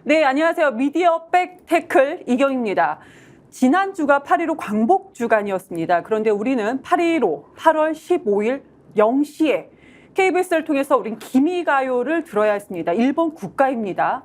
네, 안녕하세요. 미디어 백태클 이경입니다. 지난주가 8.15 광복 주간이었습니다. 그런데 우리는 8.15 8월 15일 0시에 KBS를 통해서 우린 기미가요를 들어야 했습니다. 일본 국가입니다.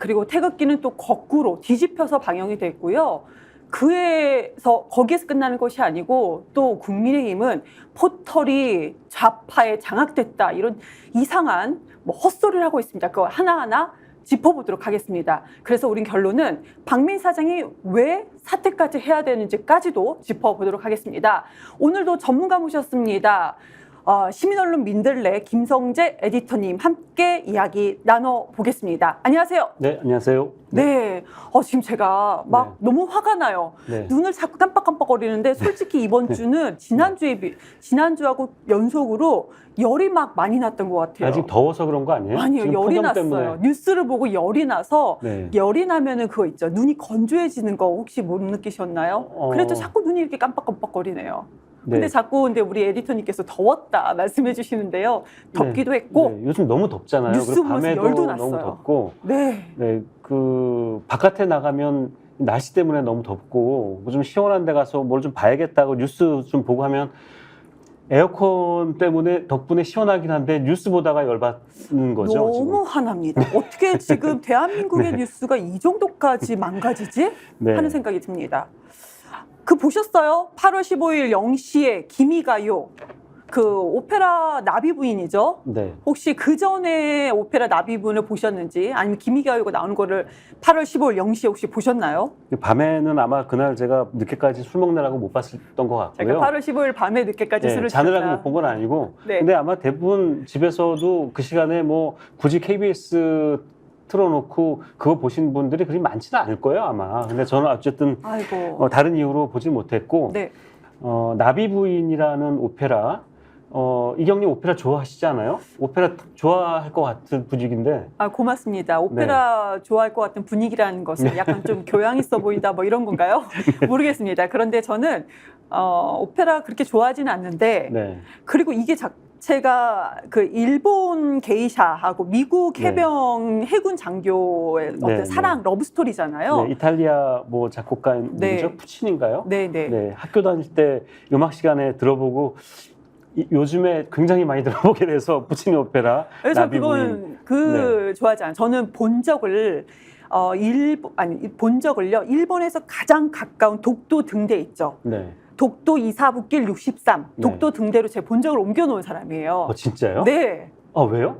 그리고 태극기는 또 거꾸로 뒤집혀서 방영이 됐고요. 거기에서 끝나는 것이 아니고 또 국민의힘은 포털이 좌파에 장악됐다, 이런 이상한 헛소리를 하고 있습니다. 그거 하나하나 짚어보도록 하겠습니다. 그래서 우린 결론은 박민 사장이 왜 사퇴까지 해야 되는지까지도 짚어보도록 하겠습니다. 오늘도 전문가 모셨습니다. 시민언론 민들레 김성재 에디터님 함께 이야기 나눠보겠습니다. 안녕하세요. 네, 안녕하세요. 네. 지금 제가 막 너무 화가 나요. 네. 눈을 자꾸 깜빡깜빡거리는데 솔직히 이번 주는 지난주하고 연속으로 열이 막 많이 났던 것 같아요. 아직 더워서 그런 거 아니에요? 아니요, 열이 났어요. 때문에. 뉴스를 보고 열이 나서 네. 열이 나면은 그거 있죠. 눈이 건조해지는 거 혹시 못 느끼셨나요? 그래도 자꾸 눈이 이렇게 깜빡깜빡거리네요. 근데 자꾸 우리 에디터님께서 더웠다 말씀해 주시는데요. 덥기도 했고. 네, 요즘 너무 덥잖아요. 뉴스 그리고 보면서 밤에도 열도 너무 났어요. 덥고. 네. 바깥에 나가면 날씨 때문에 너무 덥고 좀 시원한 데 가서 뭘 좀 봐야겠다고 뉴스 좀 보고 하면 에어컨 때문에 덕분에 시원하긴 한데 뉴스 보다가 열받는 거죠. 너무 지금. 화납니다. 어떻게 지금 대한민국의 뉴스가 이 정도까지 망가지지? 하는 생각이 듭니다. 보셨어요? 8월 15일 0시에 기미가요. 오페라 나비 부인이죠? 네. 혹시 그 전에 오페라 나비 부인을 보셨는지, 아니면 기미가요가 나오는 거를 8월 15일 0시에 혹시 보셨나요? 밤에는 아마 그날 제가 늦게까지 술 먹느라고 못 봤던 것 같고요. 제가 8월 15일 밤에 늦게까지 술을 자느라고 못 본 건 아니고. 네. 근데 아마 대부분 집에서도 그 시간에 굳이 KBS 틀어놓고 그거 보신 분들이 그리 많지는 않을 거예요, 아마. 근데 저는 어쨌든 다른 이유로 보지 못했고. 네. 나비 부인이라는 오페라. 이경님 오페라 좋아하시잖아요? 오페라 좋아할 것 같은 분위기인데. 고맙습니다. 오페라 좋아할 것 같은 분위기라는 것은 약간 좀 교양 있어 보인다, 이런 건가요? 모르겠습니다. 그런데 저는 오페라 그렇게 좋아하지는 않는데, 그리고 이게 제가 일본 게이샤하고 미국 해병 해군 장교의 어떤 사랑 러브 스토리잖아요. 이탈리아 작곡가인 누구죠? 푸치니인가요? 네. 학교 다닐 때 음악 시간에 들어보고 요즘에 굉장히 많이 들어보게 돼서 푸치니 오페라. 그래서 그건 좋아하지 않아요. 저는 본 적을요, 일본에서 가장 가까운 독도 등대 있죠. 독도 이사북길 63, 독도 등대로 제 본적을 옮겨놓은 사람이에요. 진짜요? 네. 왜요?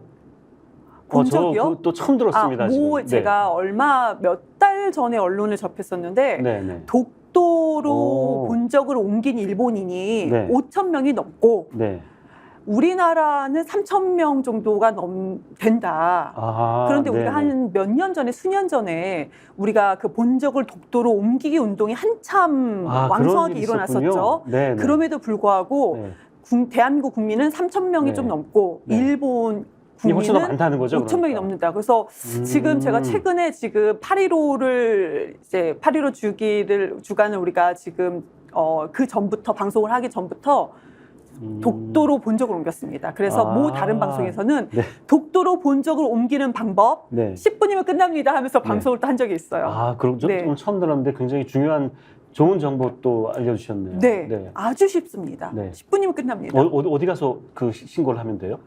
본 적이요? 또 처음 들었습니다. 지금. 제가 몇 달 전에 언론을 접했었는데, 독도로 본적을 옮긴 일본인이 5,000명이 넘고, 우리나라는 3,000명 정도가 된다. 그런데 우리가 한 수년 전에 우리가 본적을 독도로 옮기기 운동이 한참 왕성하게 일어났었죠. 그럼에도 불구하고 대한민국 국민은 3,000명이 좀 넘고 일본 훨씬 더 많다는 거죠. 5,000명이 넘는다. 그래서 지금 제가 최근에 8.15 주간을 우리가 지금 그 전부터 방송을 하기 전부터 독도로 본적을 옮겼습니다. 그래서 다른 방송에서는 독도로 본적을 옮기는 방법 10분이면 끝납니다 하면서 방송을 또 한 적이 있어요. 그럼 좀 처음 들었는데 굉장히 좋은 정보 또 알려주셨네요. 아주 쉽습니다. 10분이면 끝납니다. 어디 가서 신고를 하면 돼요?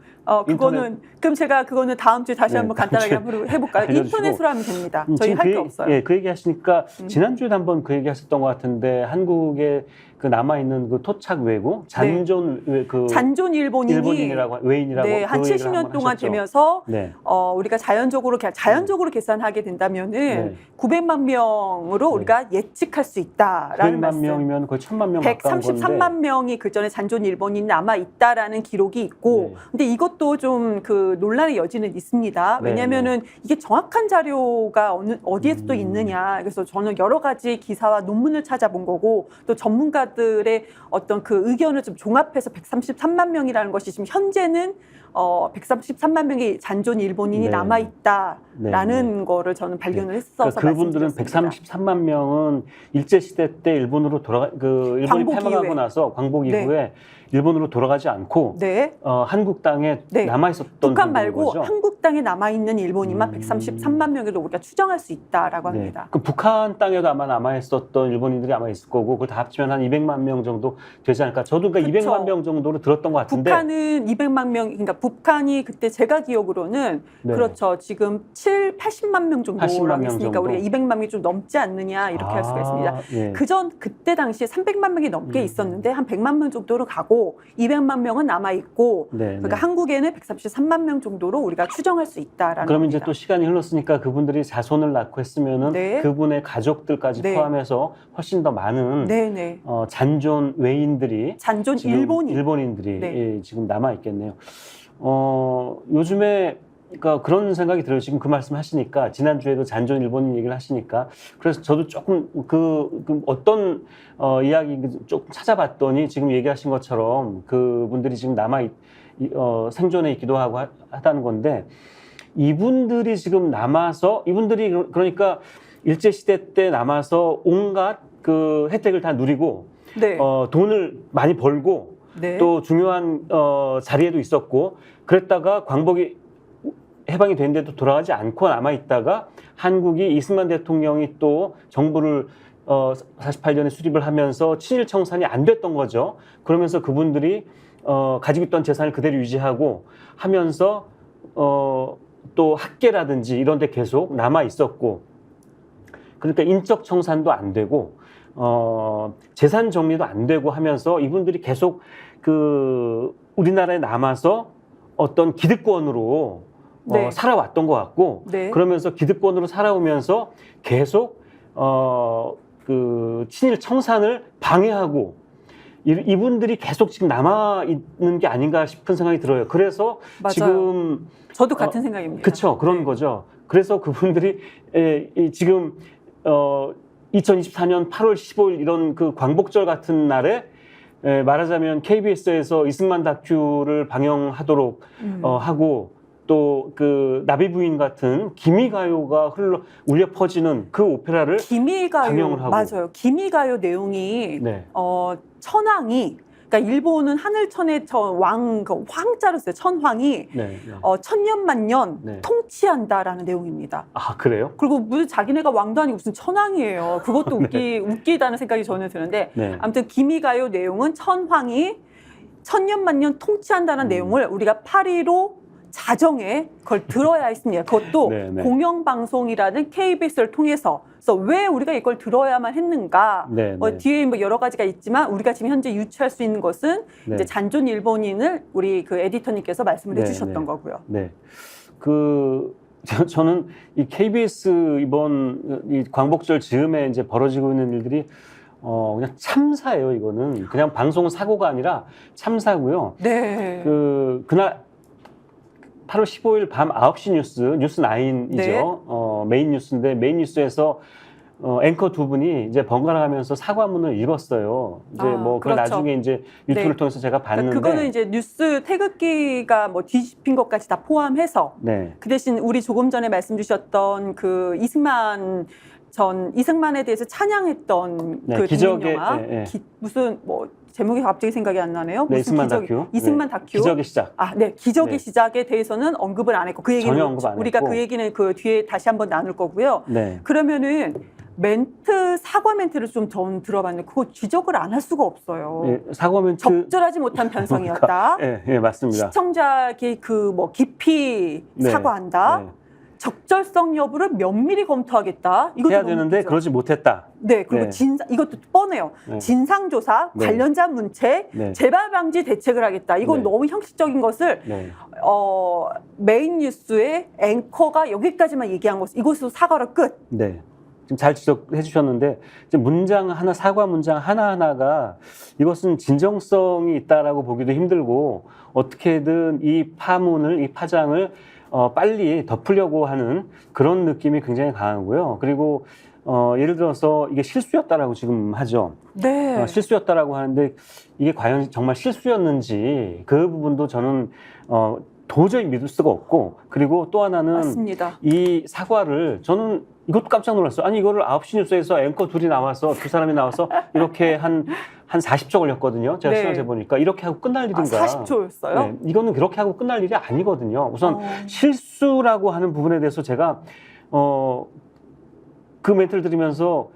그럼 제가 그거는 다음 주에 다시 한번 간단하게 한번 해볼까요? 인터넷으로 하면 됩니다. 저희 할 게 없어요. 그 얘기 하시니까 지난주에도 한번 그 얘기 하셨던 것 같은데, 한국에 남아있는 토착 외구, 잔존 일본인이라고 외인이라고 한 70년 동안 되면서 우리가 자연적으로 계산하게 된다면은 900만 명으로 우리가 예측할 수 있다라는 900만 말씀. 명이면 거의 1,000만 명 가까운 건데 133만 명이 그 전에 잔존 일본인이 남아 있다라는 기록이 있고, 근데 이것도 좀 논란의 여지는 있습니다. 왜냐하면은 이게 정확한 자료가 어디에서 또 있느냐. 그래서 저는 여러 가지 기사와 논문을 찾아본 거고, 또 전문가들의 어떤 의견을 좀 종합해서 133만 명이라는 것이 지금 현재는 133만 명의 잔존 일본인이 네. 남아 있다라는 네. 거를 저는 발견을 했어서 그러니까 그분들은 말씀드렸습니다. 133만 명은 일제 시대 때 일본으로 일본이 광복 패망하고 이후에. 나서 광복 네. 이후에 일본으로 돌아가지 않고 네. 한국 땅에 네. 남아 있었던 북한 분들인 말고 거죠. 한국 땅에 남아 있는 일본인만 133만 명으로 우리가 추정할 수 있다라고 네. 합니다. 그 북한 땅에도 아마 남아 있었던 일본인들이 아마 있을 거고 그걸 다 합치면 한 200만 명 정도 되지 않을까. 저도 그러니까 그쵸. 200만 명 정도로 들었던 것 같은데. 북한은 200만 명, 그러니까 북한이 그때 제가 기억으로는 네. 그렇죠. 지금 80만 명 80만 정도라고 명 했으니까 정도. 우리가 200만 명이 좀 넘지 않느냐 이렇게 할 수가 있습니다. 예. 그때 당시에 300만 명이 넘게 있었는데 한 100만 명 정도로 가고 200만 명은 남아 있고 네, 그러니까 네. 한국에는 133만 명 정도로 우리가 추정할 수 있다라는 그럼 겁니다. 이제 또 시간이 흘렀으니까 그분들이 자손을 낳고 했으면은 네. 그분의 가족들까지 네. 포함해서 훨씬 더 많은 네네. 잔존 외인들이 잔존 지금 네. 일본인들이 예, 지금 남아 있겠네요. 요즘에 그러니까 그런 생각이 들어요. 지금 그 말씀 하시니까 지난주에도 잔존 일본인 얘기를 하시니까 그래서 저도 조금 그 어떤 이야기 조금 찾아봤더니 지금 얘기하신 것처럼 그분들이 지금 생존해 있기도 하고 하다는 건데 이분들이 지금 남아서 이분들이 그러니까 일제 시대 때 남아서 온갖 그 혜택을 다 누리고 네. 돈을 많이 벌고 네. 또 중요한 자리에도 있었고 그랬다가 광복이 해방이 됐는데도 돌아가지 않고 남아 있다가 한국이 이승만 대통령이 또 정부를 48년에 수립을 하면서 친일 청산이 안 됐던 거죠. 그러면서 그분들이 가지고 있던 재산을 그대로 유지하고 하면서 또 학계라든지 이런 데 계속 남아 있었고 그러니까 인적 청산도 안 되고 재산 정리도 안 되고 하면서 이분들이 계속 그 우리나라에 남아서 어떤 기득권으로 네. 살아왔던 것 같고 네. 그러면서 기득권으로 살아오면서 계속 그 친일 청산을 방해하고 이분들이 계속 지금 남아 있는 게 아닌가 싶은 생각이 들어요. 그래서 맞아요. 지금 저도 같은 생각입니다. 그렇죠. 그런 네. 거죠. 그래서 그분들이 지금 2024년 8월 15일 이런 그 광복절 같은 날에 말하자면 KBS에서 이승만 다큐를 방영하도록 하고 또 그 나비부인 같은 기미가요가 울려 퍼지는 그 오페라를 기미가요 방영을 하고. 맞아요. 기미가요 내용이 네. 천황이 그러니까 일본은 하늘천의 왕 그 황자로 써요. 천황이 네, 네. 천년만년 네. 통치한다라는 내용입니다. 아 그래요? 그리고 무슨 자기네가 왕도 아니고 무슨 천황이에요. 그것도 웃기다는 생각이 저는 드는데 네. 아무튼 기미가요 내용은 천황이 천년만년 통치한다는 내용을 우리가 8.15 자정에 그걸 들어야 했습니다. 그것도 네, 네. 공영방송이라는 KBS를 통해서. 그래서 왜 우리가 이걸 들어야만 했는가? 네, 네. 뒤에 뭐 여러 가지가 있지만 우리가 지금 현재 유추할 수 있는 것은 네. 이제 잔존 일본인을 우리 그 에디터님께서 말씀을 네, 해주셨던 네. 거고요. 네. 저는 이 KBS 이번 이 광복절 즈음에 이제 벌어지고 있는 일들이 그냥 참사예요. 이거는 그냥 방송 사고가 아니라 참사고요. 네. 그날 8월 15일 밤 9시 뉴스 9이죠. 네. 메인 뉴스인데 메인 뉴스에서 앵커 두 분이 이제 번갈아 가면서 사과문을 읽었어요. 이제 그걸 그렇죠. 나중에 이제 유튜브를 네. 통해서 제가 봤는데 그거는 이제 뉴스 태극기가 뭐 뒤집힌 것까지 다 포함해서 네. 그 대신 우리 조금 전에 말씀 주셨던 그 이승만에 대해서 찬양했던 네, 그 기적의- 독립영화 예, 예. 무슨 뭐 제목이 갑자기 생각이 안 나네요. 네, 무슨 이승만 기적- 다큐. 이승만 네. 다큐. 기적의 시작. 네, 기적의 네. 시작에 대해서는 언급을 안 했고 그 얘기는 전혀 언급 안 우리가 했고. 그 얘기는 그 뒤에 다시 한번 나눌 거고요. 네. 그러면은 사과 멘트를 좀 전 들어봤는데 그거 지적을 안 할 수가 없어요. 예, 사과 멘트. 적절하지 못한 편성이었다. 예, 맞습니다. 시청자에게 그 뭐 깊이 네. 사과한다. 네. 적절성 여부를 면밀히 검토하겠다. 이것도 해야 너무 되는데 웃기죠. 그러지 못했다. 네, 그리고 네. 이것도 뻔해요. 네. 진상조사, 네. 관련자 문책, 네. 재발 방지 대책을 하겠다. 이건 네. 너무 형식적인 것을 네. 메인 뉴스의 앵커가 여기까지만 얘기한 것, 이것으로 사과로 끝. 네. 지금 잘 지적해 주셨는데 이제 사과 문장 하나하나가 이것은 진정성이 있다라고 보기도 힘들고 어떻게든 이 파장을 빨리 덮으려고 하는 그런 느낌이 굉장히 강하고요. 그리고 예를 들어서 이게 실수였다라고 지금 하죠. 네. 실수였다라고 하는데 이게 과연 정말 실수였는지 그 부분도 저는 도저히 믿을 수가 없고, 그리고 또 하나는 맞습니다. 이 사과를 저는 이것도 깜짝 놀랐어요. 아니 이거를 9시 뉴스에서 앵커 둘이 나와서 두 사람이 나와서 이렇게 한 40초 걸렸거든요. 제가 네. 시간 재보니까 이렇게 하고 끝날 일인가. 40초였어요? 네, 이거는 그렇게 하고 끝날 일이 아니거든요. 우선 어. 실수라고 하는 부분에 대해서 제가 그 멘트를 들으면서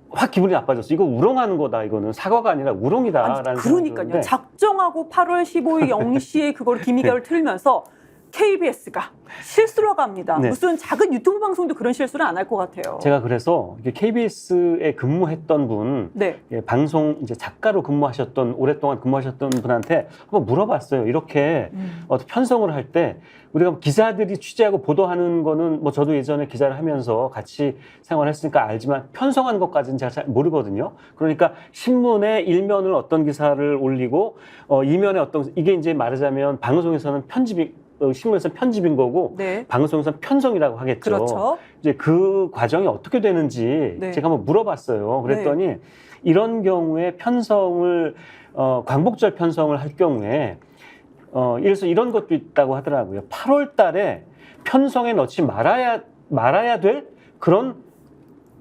확 기분이 나빠졌어. 이거 우롱하는 거다. 이거는 사과가 아니라 우롱이다라는 아니, 생각이 그러니까요. 드는데 작정하고 8월 15일 0시에 그걸 김희결을 틀면서 KBS가 실수라고 합니다. 네. 무슨 작은 유튜브 방송도 그런 실수를 안 할 것 같아요. 제가 그래서 KBS에 근무했던 분, 네. 방송 이제 작가로 근무하셨던 오랫동안 근무하셨던 분한테 한번 물어봤어요. 이렇게 편성을 할 때 우리가 기자들이 취재하고 보도하는 거는 뭐 저도 예전에 기자를 하면서 같이 생활했으니까 알지만 편성하는 것까지는 제가 잘 모르거든요. 그러니까 신문에 일면을 어떤 기사를 올리고 이면에 어떤 이게 이제 말하자면 방송에서는 신문에서 편집인 거고 네. 방송에서는 편성이라고 하겠죠. 그렇죠. 이제 그 과정이 어떻게 되는지 네. 제가 한번 물어봤어요. 그랬더니 이런 경우에 편성을 광복절 편성을 할 경우에 이래서 이런 것도 있다고 하더라고요. 8월 달에 편성에 넣지 말아야 될 그런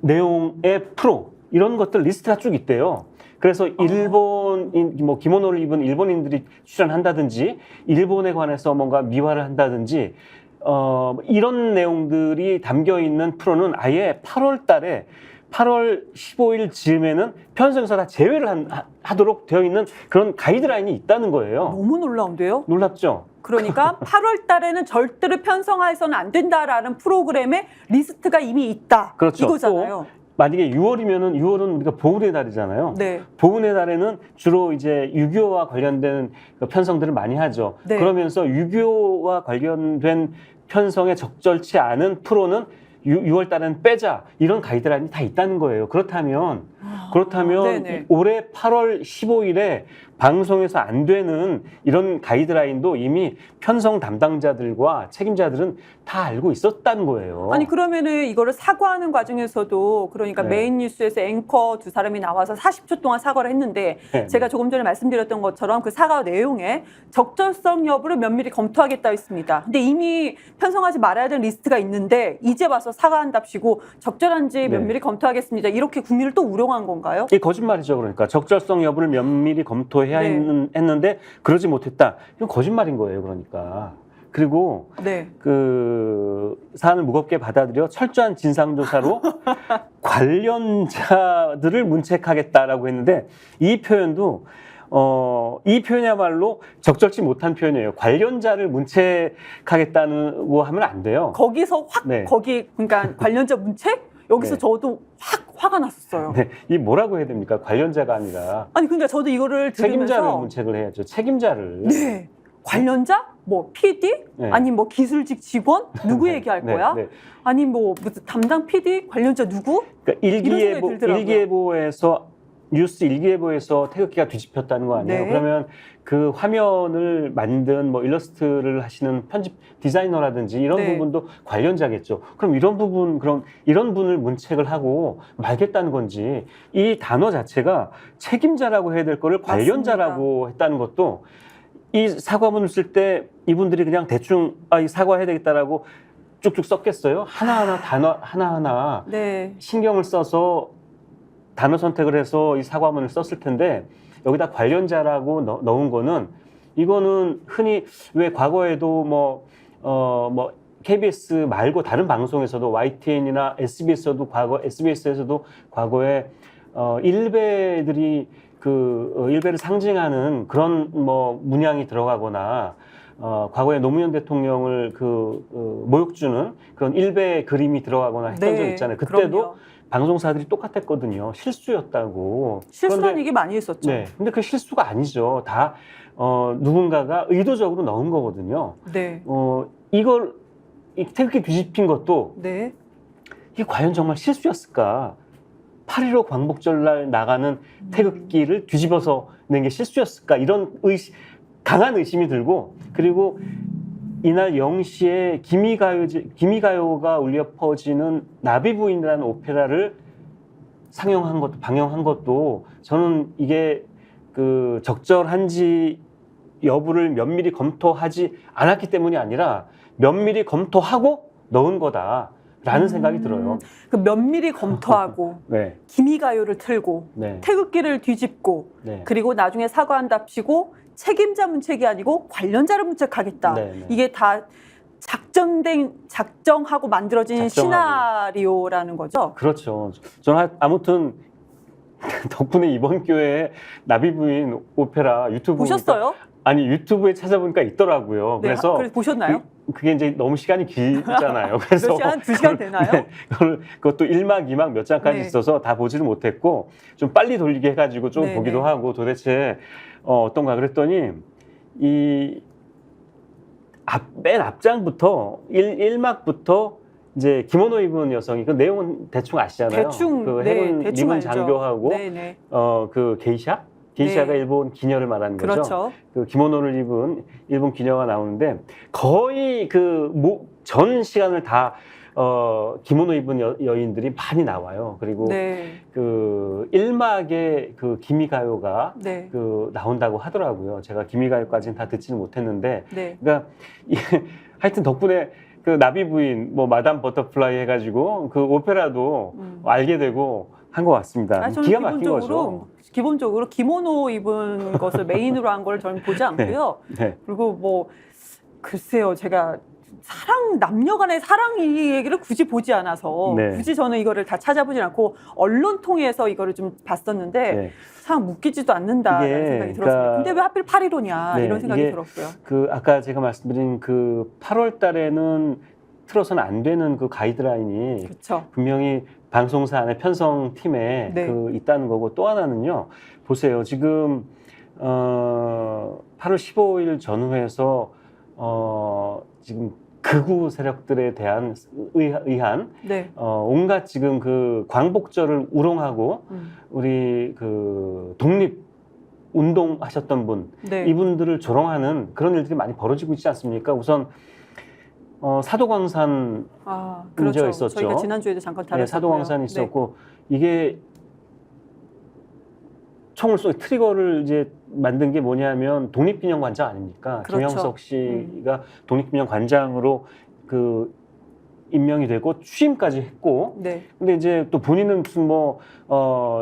내용의 프로 이런 것들 리스트가 쭉 있대요. 그래서 일본인, 뭐 기모노를 입은 일본인들이 출연한다든지 일본에 관해서 뭔가 미화를 한다든지 이런 내용들이 담겨 있는 프로는 아예 8월 달에 8월 15일 즈음에는 편성에서 다 제외를 하도록 되어 있는 그런 가이드라인이 있다는 거예요. 너무 놀라운데요? 놀랍죠? 그러니까 8월 달에는 절대로 편성해서는 안 된다라는 프로그램의 리스트가 이미 있다. 그렇죠. 이거잖아요. 만약에 6월이면은 6월은 우리가 보훈의 달이잖아요. 네. 보훈의 달에는 주로 이제 유교와 관련된 편성들을 많이 하죠. 네. 그러면서 유교와 관련된 편성에 적절치 않은 프로는 6월 달에는 빼자 이런 가이드라인이 다 있다는 거예요. 그렇다면 네네. 올해 8월 15일에 방송에서 안 되는 이런 가이드라인도 이미 편성 담당자들과 책임자들은 다 알고 있었다는 거예요. 아니 그러면은 이거를 사과하는 과정에서도 그러니까 네. 메인 뉴스에서 앵커 두 사람이 나와서 40초 동안 사과를 했는데 네. 제가 조금 전에 말씀드렸던 것처럼 그 사과 내용에 적절성 여부를 면밀히 검토하겠다 했습니다. 근데 이미 편성하지 말아야 되는 리스트가 있는데 이제 와서 사과한답시고 적절한지 네. 면밀히 검토하겠습니다. 이렇게 국민을 또 우롱한 건가요? 이게 거짓말이죠. 그러니까 적절성 여부를 면밀히 검토해야 네. 했는데 그러지 못했다. 이건 거짓말인 거예요. 그러니까. 그리고 네. 그 사안을 무겁게 받아들여 철저한 진상조사로 관련자들을 문책하겠다라고 했는데 이 표현도 이 표현이야말로 적절치 못한 표현이에요. 관련자를 문책하겠다고 하면 안 돼요. 거기서 확 네. 거기 그러니까 관련자 문책 여기서 네. 저도 확 화가 났었어요. 네, 이 뭐라고 해야 됩니까? 관련자가 아니라 아니 근데 저도 이거를 책임자를 들으면서 문책을 해야죠. 책임자를. 네. 관련자? 뭐 PD? 네. 아니 뭐 기술직 직원? 누구 얘기할 네, 거야? 네. 아니 뭐 무슨 담당 PD? 관련자 누구? 그러니까 이런 생각이 들더라고요. 일기예보에서 뉴스 일기예보에서 태극기가 뒤집혔다는 거 아니에요? 네. 그러면 그 화면을 만든 뭐 일러스트를 하시는 편집 디자이너라든지 이런 네. 부분도 관련자겠죠. 그럼 이런 분을 문책을 하고 말겠다는 건지 이 단어 자체가 책임자라고 해야 될 거를 관련자라고 했다는 것도 이 사과문을 쓸 때 이분들이 그냥 대충 이 사과해야 되겠다라고 쭉쭉 썼겠어요? 하나하나 단어 하나하나 네. 신경을 써서 단어 선택을 해서 이 사과문을 썼을 텐데 여기다 관련자라고 넣은 거는 이거는 흔히 왜 과거에도 뭐 KBS 말고 다른 방송에서도 YTN이나 SBS에서도 과거에 일베들이 일베를 상징하는 그런 뭐 문양이 들어가거나 과거에 노무현 대통령을 모욕 주는 그런 일베 그림이 들어가거나 했던 적 있잖아요. 그때도 그럼요. 방송사들이 똑같았거든요. 실수였다고. 실수라는 얘기 많이 했었죠. 네. 근데 그 실수가 아니죠. 다 누군가가 의도적으로 넣은 거거든요. 네. 이걸 태극기 뒤집힌 것도 네. 이게 과연 정말 실수였을까? 8.15 광복절날 나가는 태극기를 뒤집어서 낸 게 실수였을까? 이런 강한 의심이 들고, 그리고 이날 0시에 기미가요가 울려 퍼지는 나비부인이라는 오페라를 방영한 것도 저는 이게 적절한지 여부를 면밀히 검토하지 않았기 때문이 아니라 면밀히 검토하고 넣은 거다라는 생각이 들어요. 그 면밀히 검토하고 네, 기미가요를 틀고 네, 태극기를 뒤집고 네. 그리고 나중에 사과한답시고 책임자 문책이 아니고 관련자를 문책하겠다. 네, 네. 이게 다 작정하고 만들어진 작정하고. 시나리오라는 거죠. 그렇죠. 저는 아무튼 덕분에 이번 기회에 나비부인 오페라 유튜브 보셨어요? 아니 유튜브에 찾아보니까 있더라고요. 네, 그래서 그래서 보셨나요? 그게 이제 너무 시간이 길잖아요. 그래서 몇 시간? 2시간 되나요? 네, 그것도 1막, 2막 몇 장까지 네. 있어서 다 보지를 못했고 좀 빨리 돌리게 해가지고 좀 네, 보기도 네. 하고 도대체 어떤가 그랬더니 이 맨 앞장부터 1막부터 이제 기모노 입은 여성이 그 내용은 대충 아시잖아요. 대충, 그 네, 해군 대충 미군 알죠. 장교하고 네, 네. 그 게이샤가 네. 일본 기녀를 말하는 거죠. 그렇죠. 그 기모노를 입은 일본 기녀가 나오는데 거의 전 시간을 다 기모노 입은 여인들이 많이 나와요. 그리고 네. 그 1막의 그 기미가요가 네. 그 나온다고 하더라고요. 제가 기미가요까지는 다 듣지는 못했는데, 네. 그러니까 하여튼 덕분에 그 나비 부인, 뭐 마담 버터플라이 해가지고 그 오페라도 알게 되고 한 것 같습니다. 아니, 저는 기가 막힌 거죠. 기본적으로 기모노 입은 것을 메인으로 한 걸 저는 보지 않고요. 네. 그리고 뭐 글쎄요, 제가 남녀간의 사랑 이 얘기를 굳이 보지 않아서 네. 굳이 저는 이거를 다 찾아보지 않고 언론 통해서 이거를 좀 봤었는데 네. 참 묶이지도 않는다라는 이게 생각이 들었습니다. 그러니까 근데 왜 하필 8.15냐 네, 이런 생각이 이게 들었고요. 그 아까 제가 말씀드린 그 8월 달에는 틀어서는 안 되는 그 가이드라인이 그렇죠. 분명히 방송사 안에 편성팀에 네. 그 있다는 거고 또 하나는요. 보세요. 지금 8월 15일 전후에서 지금 극우 세력들에 대한 의한 네. 온갖 지금 그 광복절을 우롱하고 우리 그 독립 운동하셨던 분 네. 이분들을 조롱하는 그런 일들이 많이 벌어지고 있지 않습니까? 우선 사도광산 문제가 그렇죠. 있었죠. 저희가 지난주에도 잠깐 다뤘었고요. 네, 사도광산이 있었고 이게 총을 쏘 트리거를 이제 만든 게 뭐냐면 독립기념관장 아닙니까? 그렇죠. 정영석 씨가 독립기념관장으로 그 임명이 되고 취임까지 했고, 네. 근데 이제 또 본인은 무슨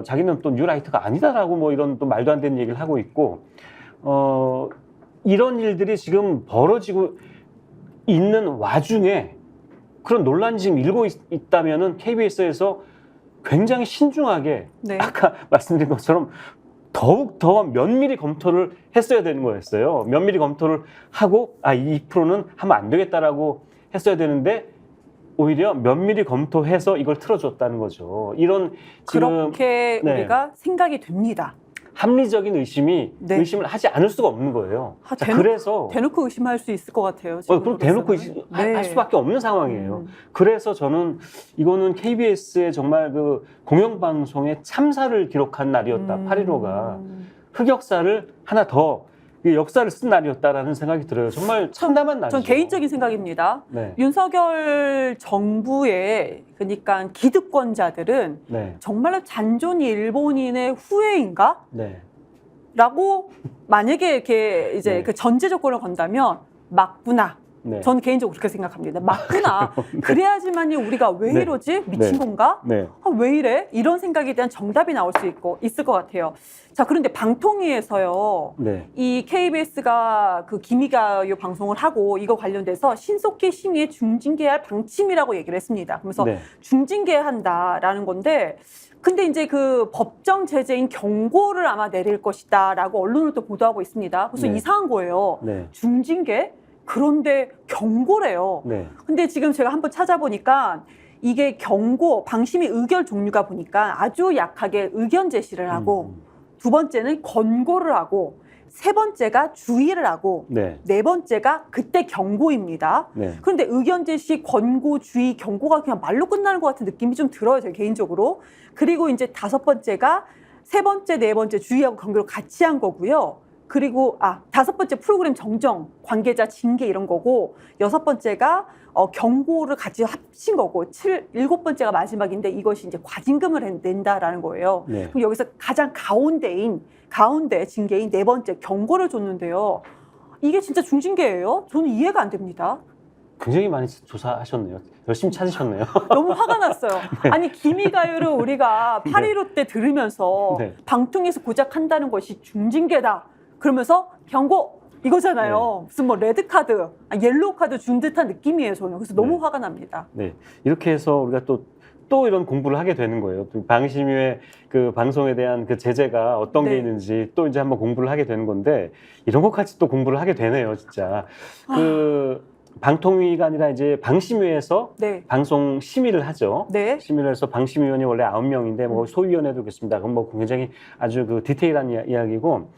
자기는 또 뉴라이트가 아니다라고 뭐 이런 또 말도 안 되는 얘기를 하고 있고, 이런 일들이 지금 벌어지고 있는 와중에 그런 논란이 지금 일고 있다면은 KBS에서 굉장히 신중하게 네. 아까 말씀드린 것처럼 더욱 더 면밀히 검토를 했어야 되는 거였어요. 면밀히 검토를 하고 이 프로는 하면 안 되겠다라고 했어야 되는데 오히려 면밀히 검토해서 이걸 틀어줬다는 거죠. 이런 지금 그렇게 네. 우리가 생각이 됩니다. 합리적인 의심을 네. 하지 않을 수가 없는 거예요. 그래서 대놓고 의심할 수 있을 것 같아요. 그럼 대놓고 네. 할 수밖에 없는 상황이에요. 그래서 저는 이거는 KBS의 정말 그 공영방송의 참사를 기록한 날이었다. 8.15가 흑역사를 하나 더 역사를 쓴 날이었다라는 생각이 들어요. 정말 참담한 날이죠. 전 개인적인 생각입니다. 네. 윤석열 정부의 그러니까 기득권자들은 네. 정말로 잔존 일본인의 후예인가? 네. 라고 만약에 이렇게 이제 네. 그 전제 조건을 건다면 맞구나. 네. 전 개인적으로 그렇게 생각합니다. 맞구나. 그래야지만이 우리가 왜 네. 이러지? 미친 네. 건가? 네. 왜 이래? 이런 생각에 대한 정답이 나올 수 있을 것 같아요. 자, 그런데 방통위에서요. 네. 이 KBS가 그 기미가요 방송을 하고 이거 관련돼서 신속히 심의에 중징계할 방침이라고 얘기를 했습니다. 그래서 네. 중징계한다라는 건데 근데 이제 그 법정 제재인 경고를 아마 내릴 것이다라고 언론을 또 보도하고 있습니다. 그래서 네. 이상한 거예요. 네. 중징계? 그런데 경고래요. 네. 근데 지금 제가 한번 찾아보니까 이게 경고, 방심위 의결 종류가 보니까 아주 약하게 의견 제시를 하고 두 번째는 권고를 하고 세 번째가 주의를 하고 네. 네 번째가 그때 경고입니다. 네. 그런데 의견 제시, 권고, 주의, 경고가 그냥 말로 끝나는 것 같은 느낌이 좀 들어요, 제 개인적으로. 그리고 이제 다섯 번째가 세 번째, 네 번째 주의하고 경고를 같이 한 거고요. 그리고 다섯 번째 프로그램 정정, 관계자 징계 이런 거고 여섯 번째가 경고를 같이 합친 거고 일곱 번째가 마지막인데 이것이 이제 과징금을 낸다라는 거예요. 네. 그럼 여기서 가장 가운데 징계인 네 번째 경고를 줬는데요. 이게 진짜 중징계예요? 저는 이해가 안 됩니다. 굉장히 많이 조사하셨네요. 열심히 찾으셨네요. 너무 화가 났어요. 아니 기미가요를 우리가 8.15 때 들으면서 네. 방통위에서 고작 한다는 것이 중징계다. 그러면서 경고 이거잖아요. 무슨 뭐 레드 카드, 옐로우 카드 준 듯한 느낌이에요. 저는 그래서 너무 네. 화가 납니다. 네. 이렇게 해서 우리가 또 이런 공부를 하게 되는 거예요. 방심위의 그 방송에 대한 그 제재가 어떤 게 네. 있는지 또 이제 한번 공부를 하게 되는 건데 이런 것까지 또 공부를 하게 되네요, 진짜. 그 방통위가 아니라 이제 방심위에서 네. 방송 심의를 하죠. 네. 심의를 해서 방심위원이 원래 9명인데 뭐 소위원회도 있겠습니다. 그건 뭐 굉장히 아주 그 디테일한 이야기고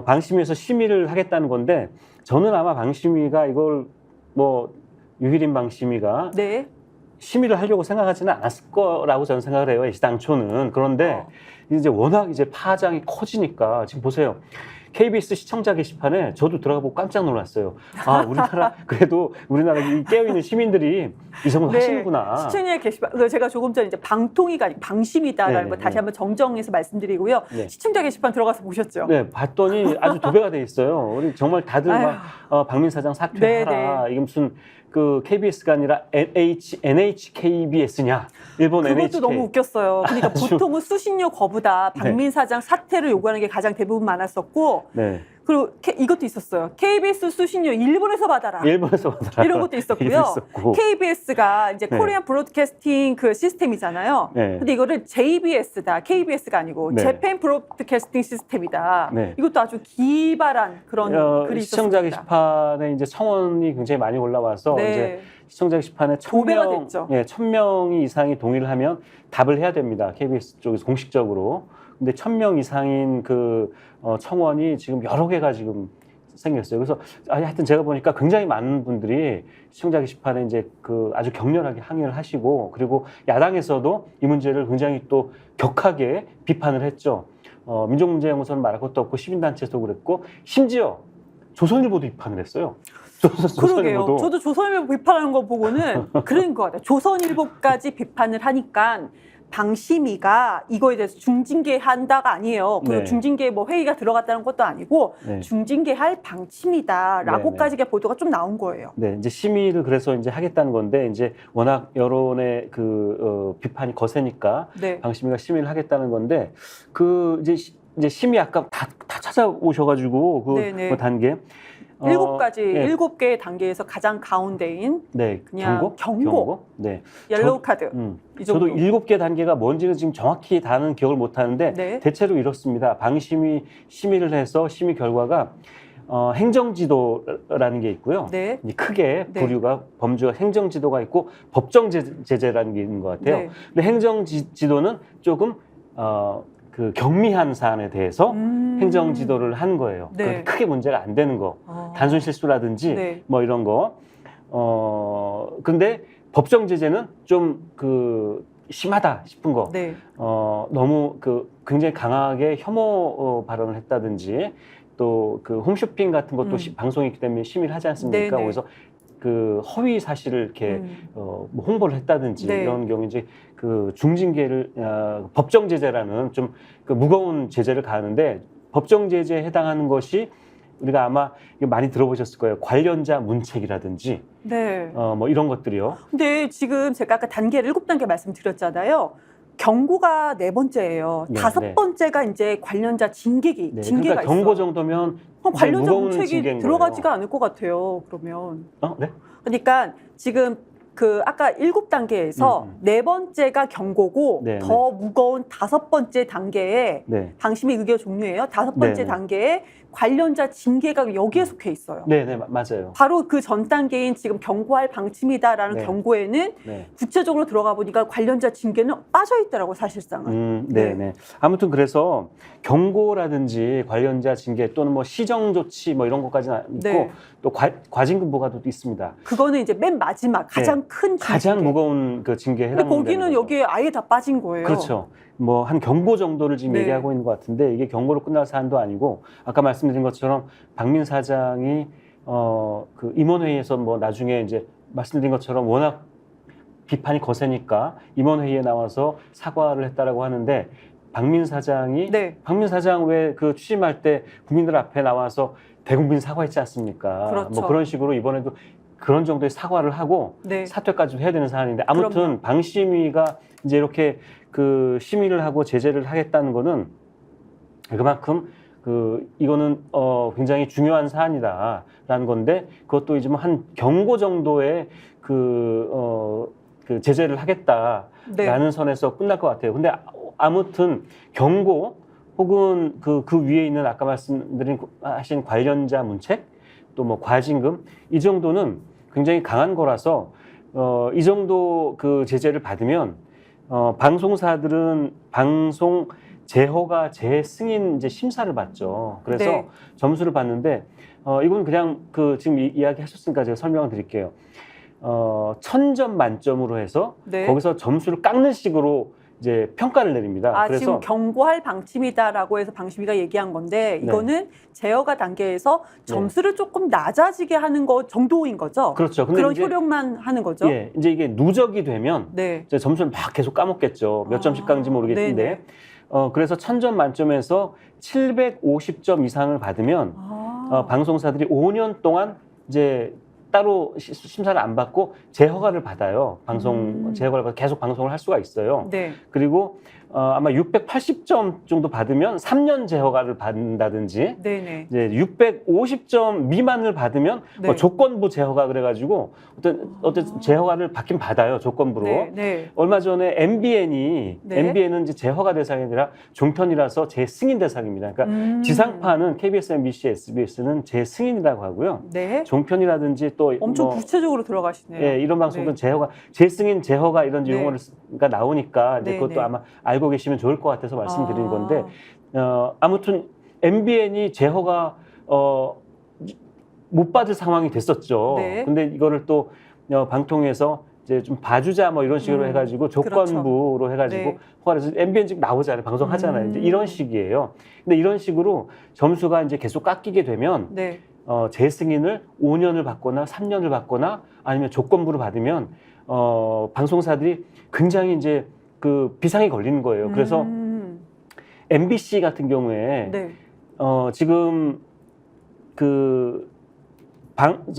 방심위에서 심의를 하겠다는 건데 저는 아마 방심위가 이걸 뭐 유일인 방심위가 네. 심의를 하려고 생각하지는 않았을 거라고 저는 생각을 해요. 당초는. 그런데 이제 워낙 이제 파장이 커지니까 지금 보세요. KBS 시청자 게시판에 저도 들어가 보고 깜짝 놀랐어요. 아, 그래도 우리나라 이 깨어있는 시민들이 이 정도 네. 하시는구나. 시청자 게시판, 제가 조금 전에 이제 방통위가 아니고 방심이다라는 네, 거 네, 다시 네. 한번 정정해서 말씀드리고요. 네. 시청자 게시판 들어가서 보셨죠? 네, 봤더니 아주 도배가 돼 있어요. 우리 정말 다들 막 박민 사장 사퇴하라. 네, 네. 이게 무슨 그 KBS가 아니라 NHKBS냐? 일본 그것도 NHK. 너무 웃겼어요. 그러니까 보통은 수신료 거부다. 네. 박민 사장 사퇴를 요구하는 게 가장 대부분 많았었고, 네. 그리고 이것도 있었어요. KBS 수신료 일본에서 받아라. 일본에서 받아라. 이런 것도 있었고요. 있었고. KBS가 이제 네. 코리안 브로드캐스팅 그 시스템이잖아요. 네. 근데 이거를 JBS다. KBS가 아니고 네. 재팬 브로드캐스팅 시스템이다. 네. 이것도 아주 기발한 그런 글이 시청자 있었습니다. 게시판에 이제 청원이 굉장히 많이 올라와서 네. 이제 시청자 게시판에 도배가 됐죠. 1,000명 이상이 동의를 하면 답을 해야 됩니다. KBS 쪽에서 공식적으로. 근데 1,000명 이상인 그 청원이 지금 여러 개가 지금 생겼어요. 그래서 하여튼 제가 보니까 굉장히 많은 분들이 시청자 게시판에 이제 그 아주 격렬하게 항의를 하시고 그리고 야당에서도 이 문제를 굉장히 또 격하게 비판을 했죠. 민족문제연구소는 말할 것도 없고 시민단체도 그랬고 심지어 조선일보도 비판을 했어요. 그러게요. 저도 조선일보 비판하는 거 보고는 그런 것 같아요. 조선일보까지 비판을 하니까 방심위가 이거에 대해서 중징계한다가 아니에요. 그 네. 중징계 뭐 회의가 들어갔다는 것도 아니고 네. 중징계할 방침이다라고까지 보도가 좀 나온 거예요. 네, 이제 심의를 그래서 이제 하겠다는 건데 이제 워낙 여론의 그 비판이 거세니까 네. 방심위가 심의를 하겠다는 건데 그 이제 심의 아까 다 찾아오셔가지고 그 단계 7가지, 네. 7개의 단계에서 가장 가운데인 네, 그냥 경고. 네, 옐로우 카드. 이 정도. 저도 7개 단계가 뭔지는 지금 정확히 다는 기억을 못 하는데 네. 대체로 이렇습니다. 방심위 심의를 해서 심의 결과가 행정지도라는 게 있고요. 네. 이제 크게 네. 부류가 범주가 행정지도가 있고 법정제재라는 게 있는 것 같아요. 네. 근데 행정지도는 조금 그 경미한 사안에 대해서 행정지도를 한 거예요. 네. 그렇게 크게 문제가 안 되는 거, 단순 실수라든지 네. 뭐 이런 거. 근데 법정제재는 좀 그 심하다 싶은 거. 네. 너무 그 굉장히 강하게 혐오 발언을 했다든지 또 그 홈쇼핑 같은 것도 방송이 있기 때문에 심의를 하지 않습니까? 네네. 그래서 그 허위 사실을 이렇게 뭐 홍보를 했다든지 네. 이런 경우 이제 그 중징계를 법정 제재라는 좀 그 무거운 제재를 가하는데 법정 제재에 해당하는 것이 우리가 아마 이거 많이 들어보셨을 거예요. 관련자 문책이라든지 네. 뭐 이런 것들이요. 근데 지금 제가 아까 단계를 7단계 말씀드렸잖아요. 경고가 4번째예요. 네, 5번째가 이제 관련자 징계가 그러니까 있어. 경고 정도면 관련자 무거운 문책이 징계인 들어가지가 거예요. 않을 것 같아요. 그러면. 네? 그러니까 지금 그 아까 7단계에서 4번째가 경고고 네, 더 무거운 5번째 단계에 네. 방심위 의결 종류예요. 5번째 네. 단계에 관련자 징계가 여기에 속해 있어요. 네, 맞아요. 바로 그 전 단계인 지금 경고할 방침이다라는 네. 경고에는 네. 구체적으로 들어가 보니까 관련자 징계는 빠져 있더라고 사실상은. 네. 아무튼 그래서 경고라든지 관련자 징계 또는 뭐 시정 조치 뭐 이런 것까지는 있고 네. 또 과징금 부과도 있습니다. 그거는 이제 맨 마지막 가장 큰 가장 징계. 무거운 그 징계에 근데 해당되는 거기는 거죠. 여기에 아예 다 빠진 거예요. 그렇죠. 뭐 한 경고 정도를 지금 네. 얘기하고 있는 것 같은데 이게 경고로 끝날 사안도 아니고 아까 말씀드린 것처럼 박민 사장이 그 임원회의에서 뭐 나중에 이제 말씀드린 것처럼 워낙 비판이 거세니까 임원회의에 나와서 사과를 했다라고 하는데 박민 사장이 네. 박민 사장 왜 그 취임할 때 국민들 앞에 나와서 대국민 사과했지 않습니까? 그렇죠. 뭐 그런 식으로 이번에도 그런 정도의 사과를 하고 네. 사퇴까지도 해야 되는 사안인데 아무튼 그럼요. 방심위가 이제 이렇게 그 심의를 하고 제재를 하겠다는 거는 그만큼 이거는 굉장히 중요한 사안이다라는 건데 그것도 이제 뭐 한 경고 정도의 그 제재를 하겠다라는 네. 선에서 끝날 것 같아요. 근데 아무튼 경고 혹은 그 위에 있는 아까 하신 관련자 문책 또 뭐 과징금 이 정도는 굉장히 강한 거라서 이 정도 그 제재를 받으면 방송사들은 방송 재허가 재승인 이제 심사를 받죠. 그래서 네. 점수를 받는데 이건 그냥 지금 이야기하셨으니까 제가 설명을 드릴게요. 1000점 만점으로 해서 네. 거기서 점수를 깎는 식으로 이제 평가를 내립니다. 아, 그래서 지금 경고할 방침이다라고 해서 방심위가 얘기한 건데 이거는 제어가 단계에서 점수를 조금 낮아지게 하는 거 정도인 거죠. 그렇죠. 근데 그런 이제, 효력만 하는 거죠. 예, 이제 이게 누적이 되면 네. 이제 점수를 막 계속 까먹겠죠. 몇 점씩 깎는지 모르겠는데. 네네. 그래서 1000점 만점에서 750점 이상을 받으면 방송사들이 5년 동안 이제 따로 심사를 안 받고 재허가를 받아요. 재허가를 받아 계속 방송을 할 수가 있어요. 네. 그리고 아마 680점 정도 받으면 3년 재허가를 받는다든지 네네. 이제 650점 미만을 받으면 네. 뭐 조건부 재허가 그래가지고 어떤 재허가를 받긴 받아요. 조건부로. 네. 네. 얼마 전에 MBN이 네. MBN은 이제 재허가 대상이 아니라 종편이라서 재승인 대상입니다. 그러니까 지상파는 KBS, MBC, SBS는 재승인이라고 하고요. 네. 종편이라든지 또 엄청 뭐, 구체적으로 들어가시네요. 예, 이런 방송은 네. 재허가, 재승인, 재허가 이런 네. 용어가 나오니까 이제 네, 그것도 네. 아마 알고 계시면 좋을 것 같아서 말씀드린 아. 건데 아무튼 MBN이 재허가 못 받을 상황이 됐었죠. 네. 근데 이거를 또 방통에서 이제 좀 봐주자 뭐 이런 식으로 해가지고 조건부로 그렇죠. 해가지고 네. 허가를 해서 MBN 지금 나오잖아요. 방송하잖아요. 이제 이런 식이에요. 근데 이런 식으로 점수가 이제 계속 깎이게 되면 네. 재승인을 5년을 받거나 3년을 받거나 아니면 조건부로 받으면 방송사들이 굉장히 이제 그 비상이 걸리는 거예요. 그래서 MBC 같은 경우에 네. 지금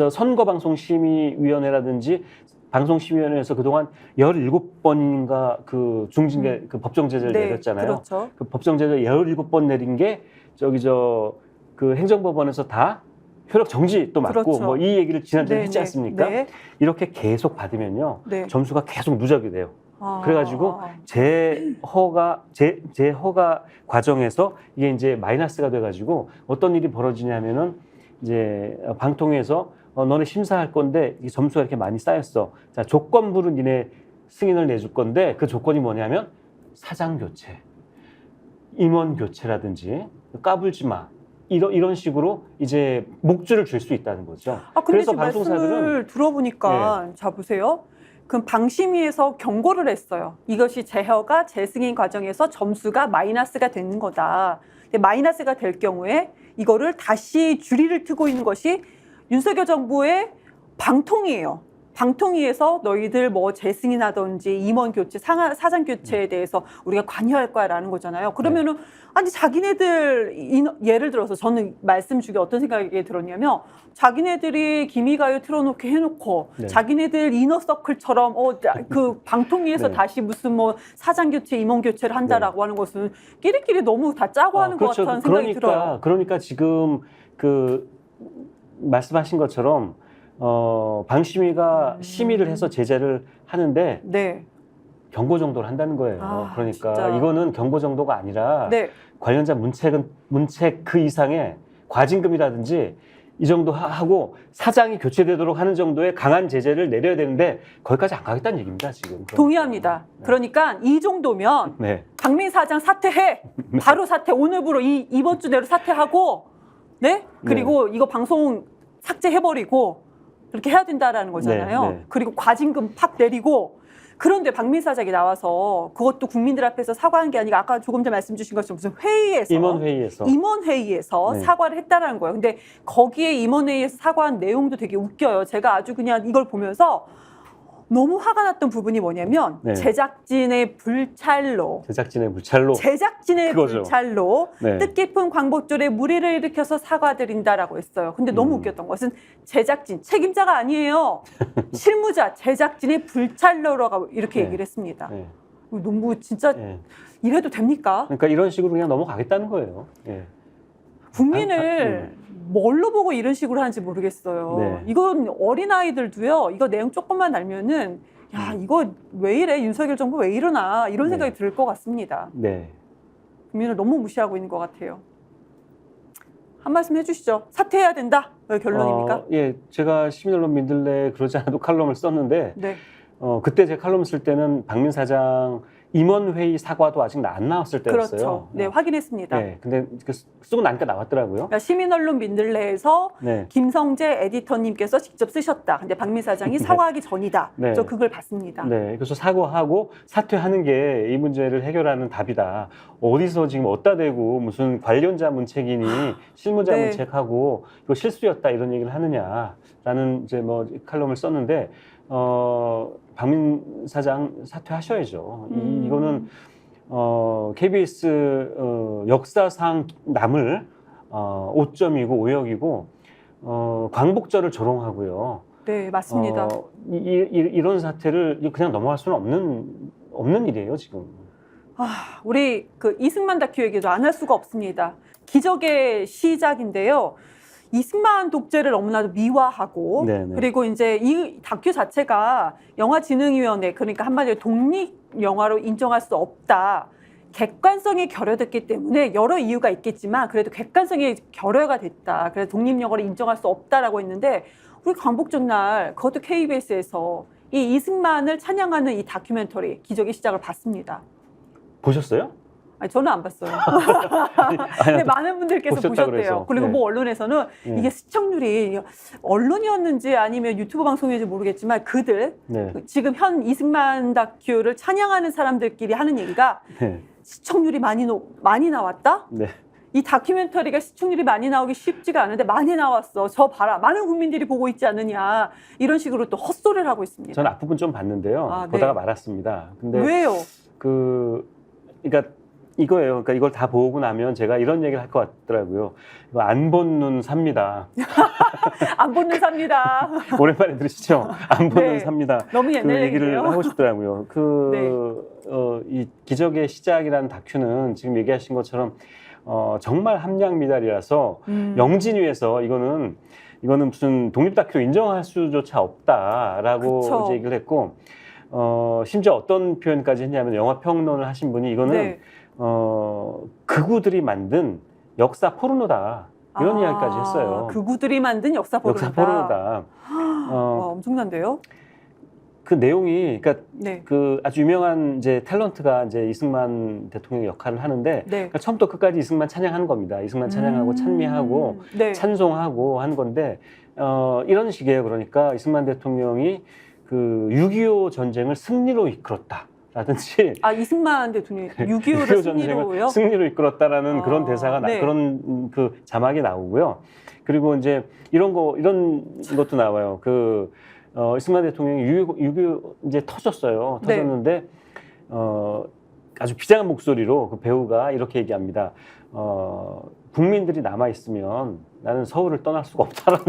선거방송심의위원회라든지 방송심의위원회에서 그동안 17번인가 그 중징계 그 법정 제재를 네. 내렸잖아요. 그렇죠. 그 법정 제재 17번 내린 게 그 행정법원에서 다 효력 정지 또 맞고 그렇죠. 뭐 이 얘기를 지난주에 네, 했지 네. 않습니까? 네. 이렇게 계속 받으면요. 네. 점수가 계속 누적이 돼요. 아. 그래가지고 재허가 과정에서 이게 이제 마이너스가 돼가지고 어떤 일이 벌어지냐면은 이제 방통위에서 너네 심사할 건데 이 점수가 이렇게 많이 쌓였어. 자, 조건부로 니네 승인을 내줄 건데 그 조건이 뭐냐면 사장 교체, 임원 교체라든지 까불지 마. 이런 식으로 이제 목줄을 줄 수 있다는 거죠. 아, 근데 그래서 지금 방송사들은 말씀을 들어보니까 자 보세요. 그럼 방심위에서 경고를 했어요. 이것이 재허가 재승인 과정에서 점수가 마이너스가 되는 거다. 근데 마이너스가 될 경우에 이거를 다시 줄이를 트고 있는 것이 윤석열 정부의 방통위예요. 방통위에서 너희들 뭐 재승인하든지 임원 교체, 사장 교체에 대해서 우리가 관여할 거야라는 거잖아요. 그러면은 아니 자기네들 예를 들어서 저는 말씀 중에 어떤 생각이 들었냐면 자기네들이 기미가요 틀어놓게 해놓고 자기네들 이너서클처럼 그 방통위에서 다시 무슨 뭐 사장 교체, 임원 교체를 한다라고 하는 것은 끼리끼리 너무 다 짜고 하는 것 같다는 생각이 들어요. 그러니까 지금 그 말씀하신 것처럼 방심위가 심의를 해서 제재를 하는데 경고 정도를 한다는 거예요. 그러니까 진짜. 이거는 경고 정도가 아니라 네. 관련자 문책 그 이상의 과징금이라든지 이 정도 하고 사장이 교체되도록 하는 정도의 강한 제재를 내려야 되는데 거기까지 안 가겠다는 얘기입니다. 지금. 그러니까. 동의합니다. 그러니까 이 정도면 박민 사장 사퇴해. 바로 사퇴. 오늘부로 이번 주 내로 사퇴하고 그리고 이거 방송 삭제해버리고 그렇게 해야 된다라는 거잖아요. 그리고 과징금 팍 내리고 그런데 박민 사장이 나와서 그것도 국민들 앞에서 사과한 게 아니라 아까 조금 전에 말씀 주신 것처럼 무슨 회의에서 임원회의에서 사과를 했다라는 거예요. 근데 거기에 임원회의에서 사과한 내용도 되게 웃겨요. 제가 아주 그냥 이걸 보면서 너무 화가 났던 부분이 뭐냐면 네. 제작진의 불찰로 제작진의 불찰로. 그거죠. 불찰로 네. 뜻깊은 광복절에 무리를 일으켜서 사과드린다라고 했어요. 근데 너무 웃겼던 것은 제작진, 책임자가 아니에요. 실무자, 제작진의 불찰로라고 이렇게 네. 얘기를 했습니다. 네. 너무 진짜 네. 이래도 됩니까? 그러니까 이런 식으로 그냥 넘어가겠다는 거예요. 예. 국민을 뭘로 보고 이런 식으로 하는지 모르겠어요. 네. 이건 어린아이들도요. 이거 내용 조금만 알면은 야 이거 왜 이래? 윤석열 정부 왜 이러나? 이런 생각이 네. 들 것 같습니다. 네. 국민을 너무 무시하고 있는 것 같아요. 한 말씀 해주시죠. 사퇴해야 된다. 왜 결론입니까? 예, 제가 시민언론 민들레 그러지 않아도 칼럼을 썼는데 네. 그때 제 칼럼 쓸 때는 박민 사장 임원회의 사과도 아직 안 나왔을 때였어요. 그렇죠. 네, 확인했습니다. 네, 근데 쓰고 나니까 나왔더라고요. 그러니까 시민언론 민들레에서 네. 김성재 에디터님께서 직접 쓰셨다. 근데 박민 사장이 사과하기 전이다. 네. 저 그걸 봤습니다. 네, 그래서 사과하고 사퇴하는 게 이 문제를 해결하는 답이다. 어디서 지금 어디다 대고 무슨 관련자 문책이니 실무자 네. 문책하고 이거 실수였다 이런 얘기를 하느냐라는 이제 뭐 칼럼을 썼는데 박민 사장 사퇴하셔야죠. 이거는 KBS 역사상 남을 오점이고 오역이고 광복절을 조롱하고요. 네, 맞습니다. 이런 사태를 그냥 넘어갈 수는 없는 일이에요, 지금. 우리 그 이승만 다큐 얘기도 안 할 수가 없습니다. 기적의 시작인데요. 이승만 독재를 너무나도 미화하고 네네. 그리고 이제 이 다큐 자체가 영화진흥위원회 그러니까 한마디로 독립 영화로 인정할 수 없다. 객관성이 결여됐기 때문에 여러 이유가 있겠지만 그래도 객관성이 결여가 됐다. 그래서 독립 영화로 인정할 수 없다라고 했는데 우리 광복절 날 그것도 KBS에서 이 이승만을 찬양하는 이 다큐멘터리 기적의 시작을 봤습니다. 보셨어요? 아니, 저는 안 봤어요. 근데 많은 분들께서 보셨다고 보셨대요. 그래서. 그리고 네. 뭐 언론에서는 네. 이게 시청률이 언론이었는지 아니면 유튜브 방송이었는지 모르겠지만 그들 네. 지금 현 이승만 다큐를 찬양하는 사람들끼리 하는 얘기가 네. 시청률이 많이 나왔다? 네. 이 다큐멘터리가 시청률이 많이 나오기 쉽지가 않은데 많이 나왔어. 저 봐라. 많은 국민들이 보고 있지 않느냐. 이런 식으로 또 헛소리를 하고 있습니다. 저는 앞부분 좀 봤는데요. 아, 네. 보다가 말았습니다. 근데 왜요? 그러니까 이거예요. 그러니까 이걸 다 보고 나면 제가 이런 얘기를 할 것 같더라고요. 이거 안 본 눈 삽니다. 안 보는 삽니다. 오랜만에 들으시죠? 안 보는 네. 삽니다. 너무 옛날 그 얘기를 얘기네요. 하고 싶더라고요. 이 기적의 시작이라는 다큐는 지금 얘기하신 것처럼 정말 함량 미달이라서 영진위에서 이거는 무슨 독립 다큐 인정할 수조차 없다라고 그쵸. 이제 얘기를 했고 심지어 어떤 표현까지 했냐면 영화 평론을 하신 분이 이거는 네. 극우들이 만든 역사 포르노다 이런 이야기까지 했어요. 극우들이 만든 역사 포르노다. 역사 포르노다. 와, 엄청난데요? 그 내용이 그러니까 네. 그 아주 유명한 이제 탤런트가 이제 이승만 대통령 역할을 하는데 네. 그러니까 처음부터 끝까지 이승만 찬양하는 겁니다. 이승만 찬양하고 찬미하고 네. 찬송하고 하는 건데 이런 식이에요. 그러니까 이승만 대통령이 그 6.25 전쟁을 승리로 이끌었다라든지 이승만 대통령이 6.25를 6.25 승리로요? 승리로 이끌었다라는 그런 대사가 네. 그런 그 자막이 나오고요. 그리고 이제 이런 것도 나와요. 이승만 대통령이 6.25 이제 터졌어요. 네. 터졌는데 아주 비장한 목소리로 그 배우가 이렇게 얘기합니다. 국민들이 남아 있으면 나는 서울을 떠날 수가 없다라는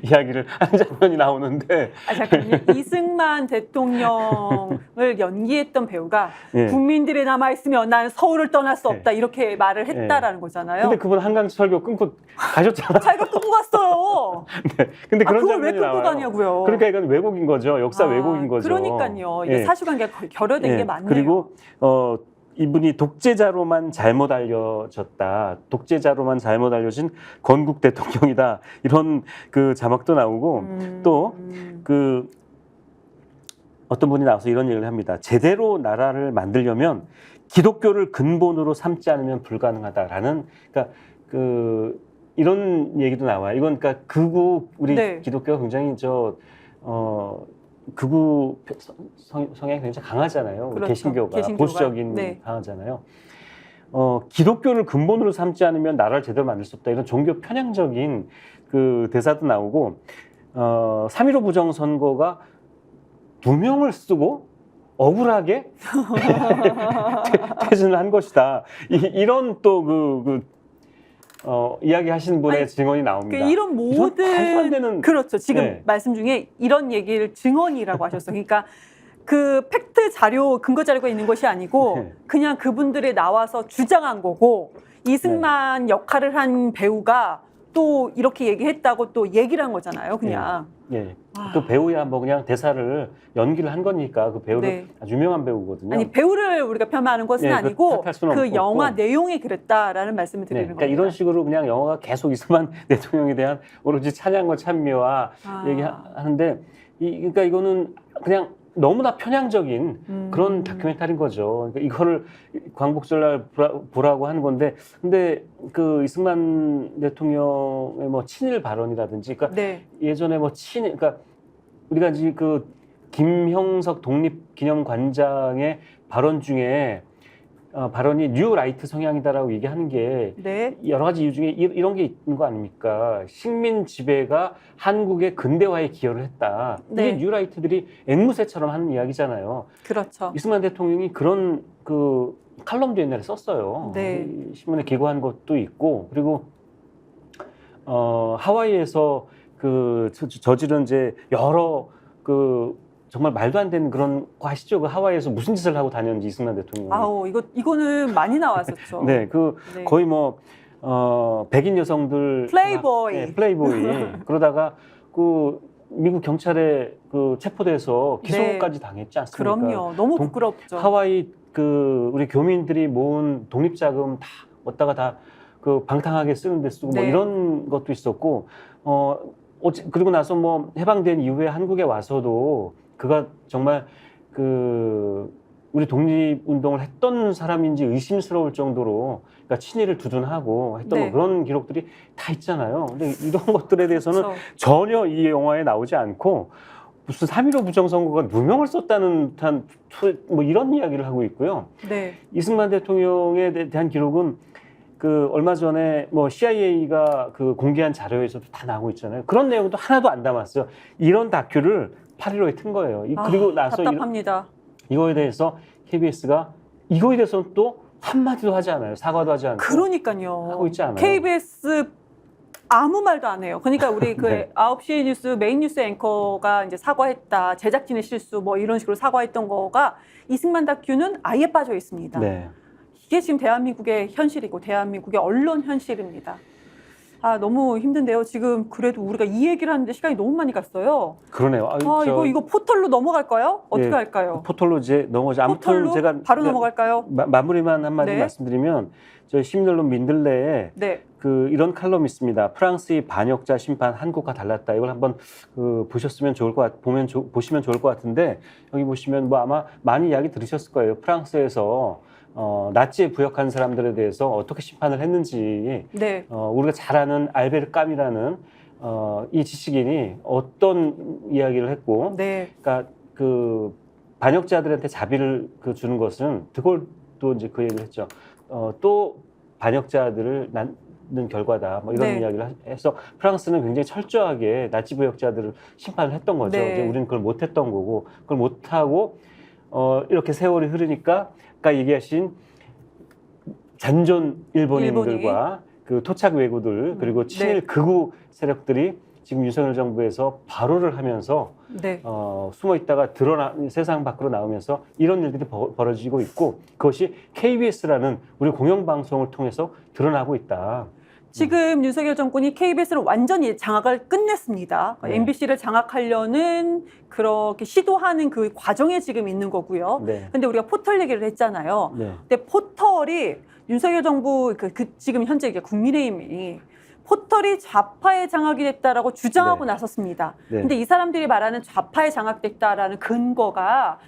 이야기를 한 장면이 나오는데 잠깐만요. 이승만 대통령을 연기했던 배우가 예. 국민들이 남아있으면 나는 서울을 떠날 수 없다. 이렇게 말을 했다라는 거잖아요. 근데 그분 한강 설교 끊고 가셨잖아요. 자기가 끊고 갔어요. 네. 근데 그런 그걸 왜 장면이 끊고 나와요. 가냐고요. 그러니까 이건 왜곡인 거죠. 역사 왜곡인 거죠. 그러니까요. 이게 예. 사실관계가 결여된 예. 게 맞네요. 그리고 이분이 독재자로만 잘못 알려졌다. 독재자로만 잘못 알려진 건국 대통령이다. 이런 그 자막도 나오고 또 그 어떤 분이 나와서 이런 얘기를 합니다. 제대로 나라를 만들려면 기독교를 근본으로 삼지 않으면 불가능하다라는 그러니까 이런 얘기도 나와요. 이건 그러니까 우리 네. 기독교가 굉장히 극우 성향이 굉장히 강하잖아요. 그렇죠. 개신교가 보수적인 네. 강하잖아요. 기독교를 근본으로 삼지 않으면 나라를 제대로 만들 수 없다. 이런 종교 편향적인 그 대사도 나오고 3.15 부정선거가 2명을 쓰고 억울하게 퇴진을 한 것이다. 이런 또 이야기 하신 분의 아니, 증언이 나옵니다. 이런 말도 안 되는- 모든 그렇죠. 지금 네. 말씀 중에 이런 얘기를 증언이라고 하셨어요. 그러니까 그 팩트 자료, 근거 자료가 있는 것이 아니고 네. 그냥 그분들이 나와서 주장한 거고 이승만 역할을 한 배우가 또 이렇게 얘기했다고 또 얘기를 한 거잖아요. 그냥. 예. 아. 그 배우야 뭐 그냥 대사를 연기를 한 거니까 그 배우를 네. 아주 유명한 배우거든요. 아니 배우를 우리가 폄하하는 것은 네, 아니고 탓할 수는 그 없고. 영화 내용이 그랬다라는 말씀을 네, 드리는 그러니까 겁니다. 이런 식으로 그냥 영화가 계속 이승만 대통령에 대한 오로지 찬양과 찬미와 아. 얘기하는데 그러니까 이거는 그냥 너무나 편향적인 그런 다큐멘터리인 거죠. 그러니까 이거를 광복절날 보라고 하는 건데, 근데 그 이승만 대통령의 뭐 친일 발언이라든지, 그러니까 네. 예전에 뭐 그러니까 우리가 이제 그 김형석 독립기념관장의 발언 중에 발언이 뉴 라이트 성향이다라고 얘기하는 게 네. 여러 가지 이유 중에 이런 게 있는 거 아닙니까? 식민 지배가 한국의 근대화에 기여를 했다. 네. 이게 뉴 라이트들이 앵무새처럼 하는 이야기잖아요. 그렇죠. 이승만 대통령이 그런 그 칼럼도 옛날에 썼어요. 네. 이 신문에 기고한 것도 있고, 그리고 하와이에서 그 저지른 이제 여러 그 정말 말도 안 되는 그런 거 아시죠? 그 하와이에서 무슨 짓을 하고 다녔는지 이승만 대통령이. 아우 이거는 많이 나왔었죠. 네, 그 네. 거의 뭐 백인 여성들 플레이보이. 네, 플레이보이 그러다가 그 미국 경찰에 그 체포돼서 기소까지 당했지 않습니까? 그럼요. 너무 부끄럽죠. 하와이 그 우리 교민들이 모은 독립자금 다 얻다가 다 그 방탕하게 쓰는데 쓰고 뭐 네. 이런 것도 있었고 그리고 나서 뭐 해방된 이후에 한국에 와서도 그가 정말 그 우리 독립운동을 했던 사람인지 의심스러울 정도로 그러니까 친일을 두둔하고 했던 네. 뭐 그런 기록들이 다 있잖아요. 근데 이런 것들에 대해서는 그렇죠. 전혀 이 영화에 나오지 않고 무슨 3.15 부정선거가 누명을 썼다는 듯한 뭐 이런 이야기를 하고 있고요. 네. 이승만 대통령에 대한 기록은 그 얼마 전에 뭐 CIA가 그 공개한 자료에서도 다 나오고 있잖아요. 그런 내용도 하나도 안 담았어요. 이런 다큐를 8.15에 튼 거예요. 그리고 나서 답답합니다. 이거에 대해서 KBS가 이거에 대해서는 또 한마디도 하지 않아요. 사과도 하지 않고. 그러니까요. 하고 있지 않아요. KBS 아무 말도 안 해요. 그러니까 우리 그 네. 9시 뉴스 메인 뉴스 앵커가 이제 사과했다. 제작진의 실수 뭐 이런 식으로 사과했던 거가 이승만 다큐는 아예 빠져 있습니다. 네. 이게 지금 대한민국의 현실이고 대한민국의 언론 현실입니다. 아 너무 힘든데요. 지금 그래도 우리가 이 얘기를 하는데 시간이 너무 많이 갔어요. 그러네요. 이거 포털로 넘어갈까요? 어떻게 예, 할까요? 포털로 이제 넘어가죠. 아무튼 포털로 제가 바로 넘어갈까요? 마무리만 한마디 네. 말씀드리면 저희 시민언론 민들레에 네. 그 이런 칼럼이 있습니다. 프랑스의 반역자 심판 한국과 달랐다. 이걸 한번 보셨으면 좋을 것 보시면 좋을 것 같은데 여기 보시면 뭐 아마 많이 이야기 들으셨을 거예요. 프랑스에서 나치에 부역한 사람들에 대해서 어떻게 심판을 했는지 네. 우리가 잘 아는 알베르 까미라는 이 지식인이 어떤 이야기를 했고 네. 그러니까 그 반역자들한테 자비를 주는 것은 드골도 이제 그 얘기를 했죠. 또 반역자들을 낳는 결과다. 뭐 이런 네. 이야기를 해서 프랑스는 굉장히 철저하게 나치 부역자들을 심판을 했던 거죠. 네. 이제 우리는 그걸 못했던 거고 그걸 못하고 이렇게 세월이 흐르니까 아까 얘기하신 잔존 일본인들과 그 토착 왜구들 그리고 친일 네. 극우 세력들이 지금 윤석열 정부에서 발호를 하면서 네. 숨어 있다가 세상 밖으로 나오면서 이런 일들이 벌어지고 있고 그것이 KBS라는 우리 공영방송을 통해서 드러나고 있다. 지금 윤석열 정권이 KBS를 완전히 장악을 끝냈습니다. 네. MBC를 장악하려는 그렇게 시도하는 그 과정에 지금 있는 거고요. 네. 근데 우리가 포털 얘기를 했잖아요. 네. 근데 포털이 윤석열 정부 지금 현재 이게 국민의힘이 포털이 좌파에 장악이 됐다라고 주장하고 네. 나섰습니다. 네. 근데 이 사람들이 말하는 좌파에 장악됐다라는 근거가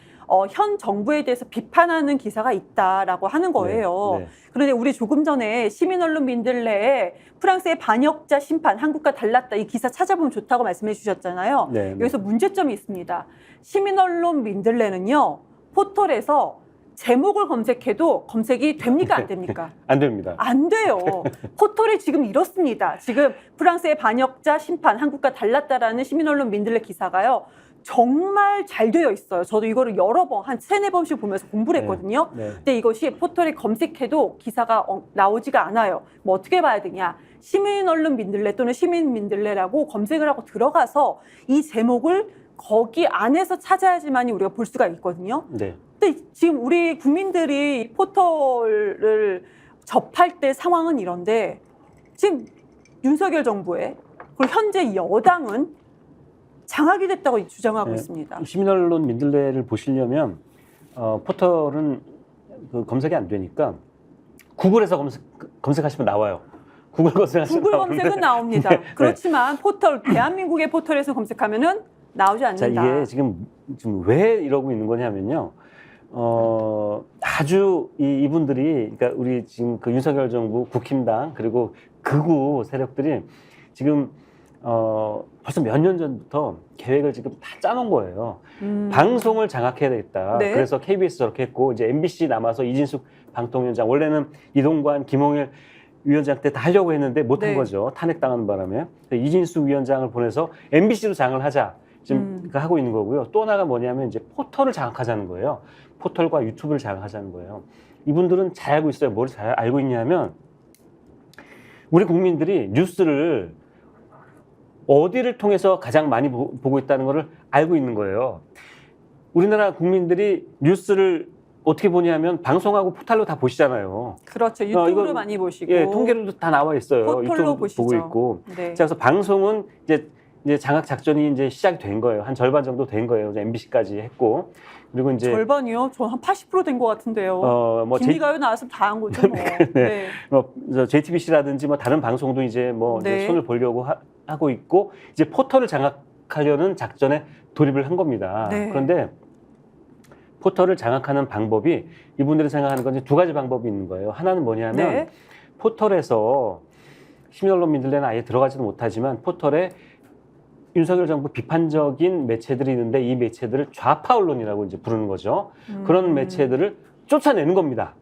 현 정부에 대해서 비판하는 기사가 있다라고 하는 거예요. 네. 그런데 우리 조금 전에 시민언론 민들레에 프랑스의 반역자 심판 한국과 달랐다 이 기사 찾아보면 좋다고 말씀해 주셨잖아요. 네. 여기서 문제점이 있습니다. 시민언론 민들레는요. 포털에서 제목을 검색해도 검색이 됩니까 안 됩니까? 안 됩니다. 안 돼요. 포털이 지금 이렇습니다. 지금 프랑스의 반역자 심판 한국과 달랐다라는 시민언론 민들레 기사가요. 정말 잘 되어 있어요. 저도 이거를 여러 번, 한 3-4번씩 보면서 공부를 했거든요. 네. 근데 이것이 포털에 검색해도 기사가 나오지가 않아요. 뭐 어떻게 봐야 되냐. 시민언론 민들레 또는 시민 민들레라고 검색을 하고 들어가서 이 제목을 거기 안에서 찾아야지만이 우리가 볼 수가 있거든요. 네. 근데 지금 우리 국민들이 이 포털을 접할 때 상황은 이런데 지금 윤석열 정부의 그리고 현재 여당은 장악이 됐다고 주장하고 네. 있습니다. 시민언론 민들레를 보시려면 포털은 그 검색이 안 되니까 구글에서 검색하시면 나와요. 구글 검색하시면 구글 나오는데. 검색은 나옵니다. 네. 그렇지만 포털 대한민국의 포털에서 검색하면은 나오지 않는다. 자, 이게 지금 왜 이러고 있는 거냐면요. 아주 이분들이, 그러니까 우리 지금 그 윤석열 정부 국힘당 그리고 극우 세력들이 지금 벌써 몇 년 전부터 계획을 지금 다 짜놓은 거예요. 방송을 장악해야 되겠다. 네. 그래서 KBS 저렇게 했고, 이제 MBC 남아서 이진숙 방통위원장, 원래는 이동관, 김홍일 위원장 때 다 하려고 했는데 못한 네. 거죠. 탄핵당하는 바람에. 이진숙 위원장을 보내서 MBC로 장을 하자. 지금 하고 있는 거고요. 또 하나가 뭐냐면 이제 포털을 장악하자는 거예요. 포털과 유튜브를 장악하자는 거예요. 이분들은 잘 알고 있어요. 뭘 잘 알고 있냐면 우리 국민들이 뉴스를 어디를 통해서 가장 많이 보고 있다는 것을 알고 있는 거예요. 우리나라 국민들이 뉴스를 어떻게 보냐면 방송하고 포털로 다 보시잖아요. 그렇죠. 유튜브로 이거, 많이 보시고. 예, 통계로도 다 나와 있어요. 포털로 유튜브 보시죠. 보고 있고. 네. 자, 그래서 방송은 이제 장악 작전이 이제 시작이 된 거예요. 한 절반 정도 된 거예요. MBC까지 했고. 그리고 이제 절반이요? 전 한 80% 된 것 같은데요. 뭐 김미가요 나와서 다 한 거죠. 뭐. 네. JTBC라든지 뭐 다른 방송도 이제 뭐 네. 이제 손을 보려고 하고 있고 이제 포털을 장악하려는 작전에 돌입을 한 겁니다. 네. 그런데 포털을 장악하는 방법이 이분들이 생각하는 건 이제 2가지 방법이 있는 거예요. 하나는 뭐냐면 네. 포털에서 시민언론 민들레는 아예 들어가지도 못하지만 포털에 윤석열 정부 비판적인 매체들이 있는데 이 매체들을 좌파 언론이라고 이제 부르는 거죠. 그런 매체들을 쫓아내는 겁니다.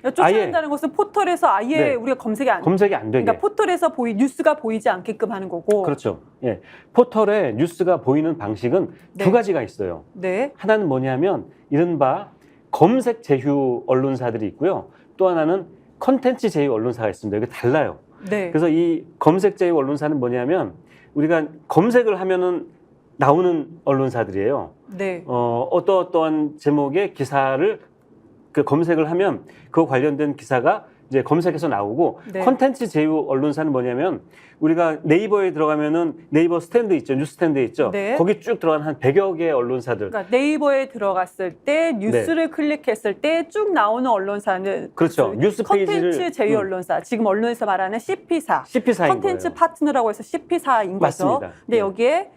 쫓아낸다는 것은 포털에서 아예 네. 우리가 검색이 안 되게. 그러니까 포털에서 뉴스가 보이지 않게끔 하는 거고. 그렇죠. 예. 포털에 뉴스가 보이는 방식은 네. 2가지가 있어요. 네. 하나는 뭐냐면 이른바 검색 제휴 언론사들이 있고요. 또 하나는 컨텐츠 제휴 언론사가 있습니다. 이게 달라요. 네. 그래서 이 검색 제휴 언론사는 뭐냐면 우리가 검색을 하면은 나오는 언론사들이에요. 네. 어떠한 제목의 기사를 그 검색을 하면 그 관련된 기사가 이제 검색해서 나오고 네. 콘텐츠 제휴 언론사는 뭐냐면 우리가 네이버에 들어가면은 네이버 스탠드 있죠. 뉴스 스탠드 있죠. 네. 거기 쭉 들어가는 한 100여 개의 언론사들. 그러니까 네이버에 들어갔을 때 뉴스를 클릭했을 때 쭉 나오는 언론사는 그렇죠. 뉴스 페이지를 컨텐츠 제휴 언론사. 지금 언론에서 말하는 CP사. CP사인 컨텐츠 거예요. 파트너라고 해서 CP사인 거죠. 맞습니다. 근데 네. 여기에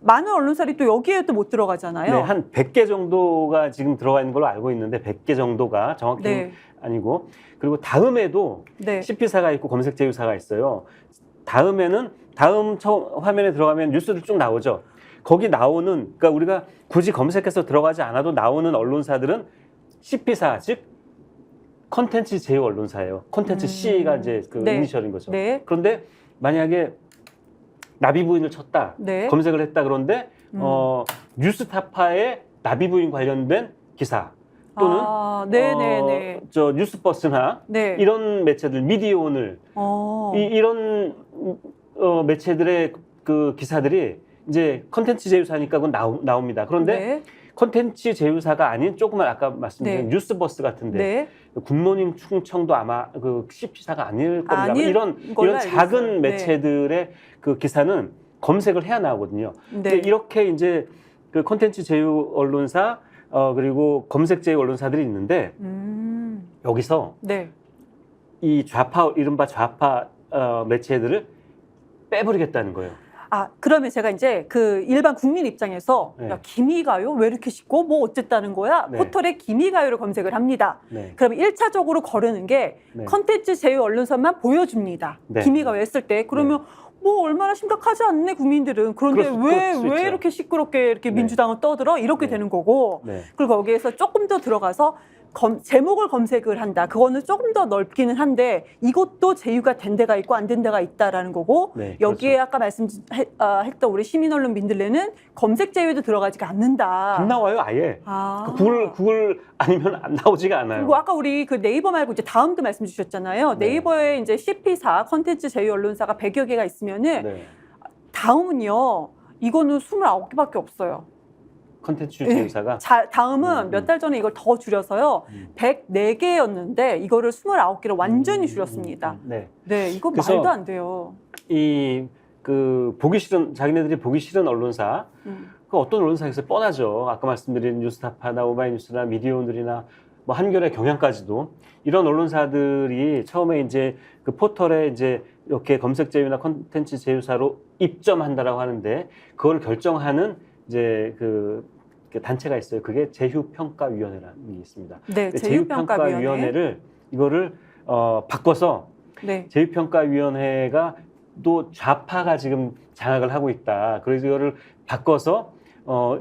많은 언론사들이 또 여기에 또 못 들어가잖아요. 네, 한 100개 정도가 지금 들어가 있는 걸로 알고 있는데 100개 정도가 정확히는 네. 아니고 그리고 다음에도 네. CP사가 있고 검색 제휴사가 있어요. 다음에는 다음 화면에 들어가면 뉴스들 쭉 나오죠. 거기 나오는 그러니까 우리가 굳이 검색해서 들어가지 않아도 나오는 언론사들은 CP사 즉 컨텐츠 제휴 언론사예요. 컨텐츠 C가 이제 그 네. 이니셜인 거죠. 네. 그런데 만약에 나비 부인을 쳤다. 네. 검색을 했다 그런데 뉴스타파의 나비 부인 관련된 기사 또는 네네네. 저 뉴스버스나 네. 이런 매체들 미디어오늘 이런 매체들의 그 기사들이 이제 컨텐츠 제휴사니까 그건 나옵니다. 그런데 네. 컨텐츠 제휴사가 아닌 조그만 아까 말씀드린 네. 뉴스버스 같은데 네. 굿모닝 충청도 아마 그 CP사가 아닐 겁니다. 아닐 이런 걸로 작은 알고 있어요. 네. 매체들의 그 기사는 검색을 해야 나오거든요. 네. 근데 이렇게 이제 그 콘텐츠 제휴 언론사 그리고 검색 제휴 언론사들이 있는데 여기서 네. 이 이른바 좌파 매체들을 빼버리겠다는 거예요. 그러면 제가 이제 그 일반 국민 입장에서 네. 야, 김희가요? 왜 이렇게 쉽고 뭐 어쨌다는 거야? 네. 포털에 김희가요를 검색을 합니다. 네. 그러면 1차적으로 거르는 게 네. 컨텐츠 제휴 언론사만 보여줍니다. 네. 김희가요 했을 때 그러면 뭐 얼마나 심각하지 않네 국민들은. 그런데 그럴 수 왜 있죠. 이렇게 시끄럽게 이렇게 네. 민주당은 떠들어? 이렇게 네. 되는 거고. 네. 그리고 거기에서 조금 더 들어가서 제목을 검색을 한다. 그거는 조금 더 넓기는 한데 이것도 제휴가 된 데가 있고 안 된 데가 있다라는 거고 네, 여기에 그렇죠. 아까 말씀했던 우리 시민언론 민들레는 검색 제휴도 들어가지가 않는다. 안 나와요, 아예. 아. 구글 아니면 안 나오지가 않아요. 그리고 아까 우리 그 네이버 말고 이제 다음도 말씀 주셨잖아요. 네. 네이버에 이제 CP사 컨텐츠 제휴 언론사가 100여 개가 있으면은 네. 다음은요. 이거는 29개밖에 없어요. 컨텐츠 네. 제휴사가 다음은 몇 달 전에 이걸 더 줄여서요. 104개였는데 이거를 29개로 완전히 줄였습니다. 네. 네, 이거 그래서 말도 안 돼요. 이 그 보기 싫은 자기네들이 보기 싫은 언론사 그 어떤 언론사에서 뻔하죠. 아까 말씀드린 뉴스타파나 오마이뉴스나 미디어오늘이나 뭐 한겨레 경향까지도 이런 언론사들이 처음에 이제 그 포털에 이제 이렇게 검색 제휴나 콘텐츠 제휴사로 입점한다라고 하는데 그걸 결정하는 이제 그 단체가 있어요. 그게 제휴평가위원회라는 게 있습니다. 네, 제휴평가위원회. 제휴평가위원회를 이거를 바꿔서 네. 제휴평가위원회가 또 좌파가 지금 장악을 하고 있다. 그래서 이거를 바꿔서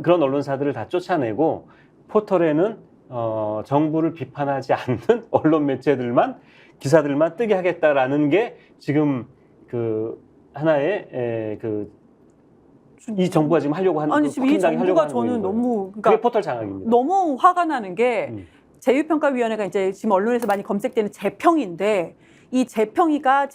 그런 언론사들을 다 쫓아내고 포털에는 정부를 비판하지 않는 언론 매체들만 기사들만 뜨게 하겠다라는 게 지금 그 하나의 이 정부가 지금 하려고 하는 아니 지금 이 국힘당이 하려고 정부가 하는 저는 거예요. 너무 그게 그러니까 포털 장악입니다. 너무 화가 나는 게 음. 제휴평가위원회가 이제 지금 언론에서 많이 검색되는 재평인데 이 재평이가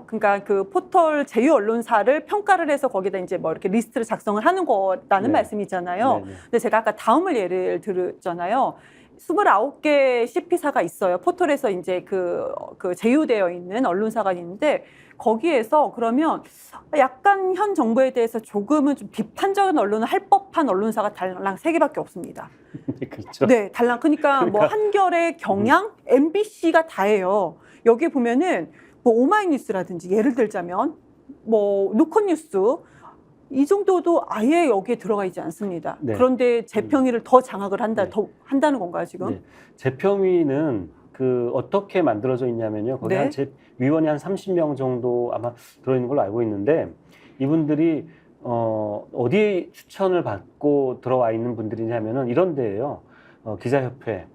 그러니까 그 포털 제휴 언론사를 평가를 해서 거기다 이제 뭐 이렇게 리스트를 작성을 하는 거라는 네. 말씀이잖아요. 네, 네. 근데 제가 아까 다음을 예를 들었잖아요. 29개 CP사가 있어요. 포털에서 이제 그 제휴되어 있는 언론사가 있는데 거기에서 그러면 약간 현 정부에 대해서 조금은 좀 비판적인 언론을 할 법한 언론사가 달랑 3개밖에 없습니다. 그렇죠. 네, 달랑. 그러니까 뭐 한겨레, 경향, MBC가 다예요. 여기 보면은 뭐 오마이뉴스라든지 예를 들자면 뭐 누콘뉴스 이 정도도 아예 여기에 들어가 있지 않습니다. 네. 그런데 재평위를 더 장악을 네. 더 한다는 건가요, 지금? 네. 재평위는 그 어떻게 만들어져 있냐면요. 거기 네. 위원이 한 30명 정도 아마 들어있는 걸로 알고 있는데 이분들이 어디 추천을 받고 들어와 있는 분들이냐면은 이런 데예요. 기자협회,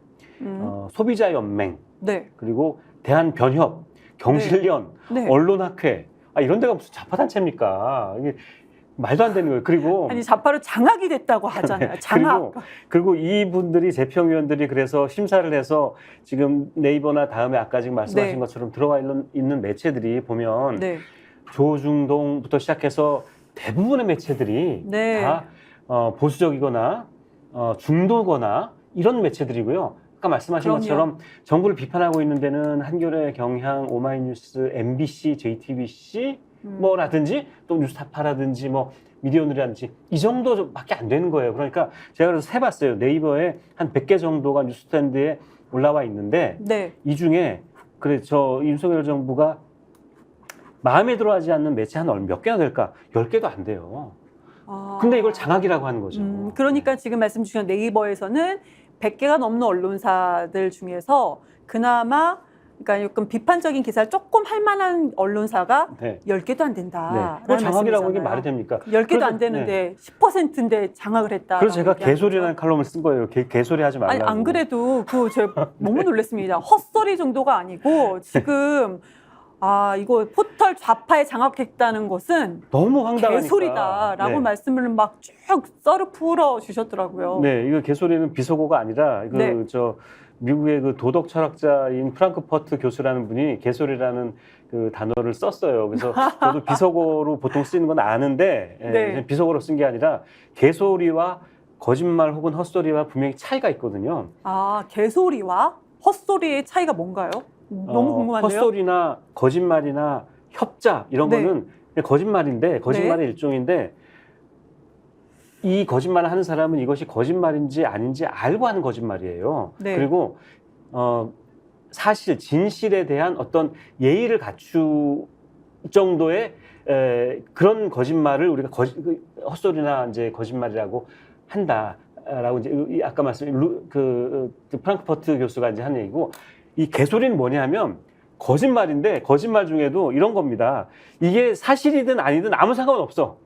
소비자연맹, 네. 그리고 대한변협, 경실련, 네. 언론학회 이런 데가 무슨 좌파단체입니까? 이게 말도 안 되는 거예요. 그리고 아니 자파로 장악이 됐다고 하잖아요. 장악. 그리고 이분들이 재평위원들이 그래서 심사를 해서 지금 네이버나 다음에 아까 지금 말씀하신 네. 것처럼 들어와 있는 매체들이 보면 네. 조중동부터 시작해서 대부분의 매체들이 네. 다 보수적이거나 중도거나 이런 매체들이고요. 아까 말씀하신 그럼요. 것처럼 정부를 비판하고 있는 데는 한겨레, 경향, 오마이뉴스, MBC, JTBC 뭐라든지 또 뉴스타파라든지 뭐 미디어오늘이라든지 이 정도밖에 안 되는 거예요. 그러니까 제가 그래서 세봤어요. 네이버에 한 100개 정도가 뉴스탠드에 올라와 있는데 네. 이 중에 그래 저 윤석열 정부가 마음에 들어하지 않는 매체 한 몇 개나 될까? 10개도 안 돼요. 근데 이걸 장악이라고 하는 거죠. 그러니까 지금 말씀 주신 네이버에서는 100개가 넘는 언론사들 중에서 그나마 그러니까 조금 비판적인 기사를 조금 할 만한 언론사가 네. 10개도 안 네. 된다. 그걸 장악이라고 이게 말이 됩니까? 10개도 안 되는데 10%인데 장악을 했다. 그래서 제가 개소리라는 칼럼을 쓴 거예요. 개소리 하지 말라고. 아니 안 그래도 제가 너무 놀랐습니다. 헛소리 정도가 아니고 지금 이거 포털 좌파에 장악했다는 것은 너무 황당하니까. 개소리다라고 네. 말씀을 막 쭉 썰을 풀어 주셨더라고요. 네, 이거 개소리는 비속어가 아니라 네. 미국의 그 도덕 철학자인 프랑크퍼트 교수라는 분이 개소리라는 그 단어를 썼어요. 그래서 저도 비속어로 보통 쓰이는 건 아는데 네. 비속어로 쓴 게 아니라 개소리와 거짓말 혹은 헛소리와 분명히 차이가 있거든요. 개소리와 헛소리의 차이가 뭔가요? 너무 궁금한데요. 헛소리나 거짓말이나 협자 이런 네. 거는 거짓말인데 거짓말의 일종인데 이 거짓말을 하는 사람은 이것이 거짓말인지 아닌지 알고 하는 거짓말이에요. 네. 그리고 사실 진실에 대한 어떤 예의를 갖출 정도의 그런 거짓말을 우리가 헛소리나 이제 거짓말이라고 한다라고 이제 아까 말씀 프랑크퍼트 교수가 이제 한 얘기고 이 개소리는 뭐냐면 거짓말인데 거짓말 중에도 이런 겁니다. 이게 사실이든 아니든 아무 상관없어.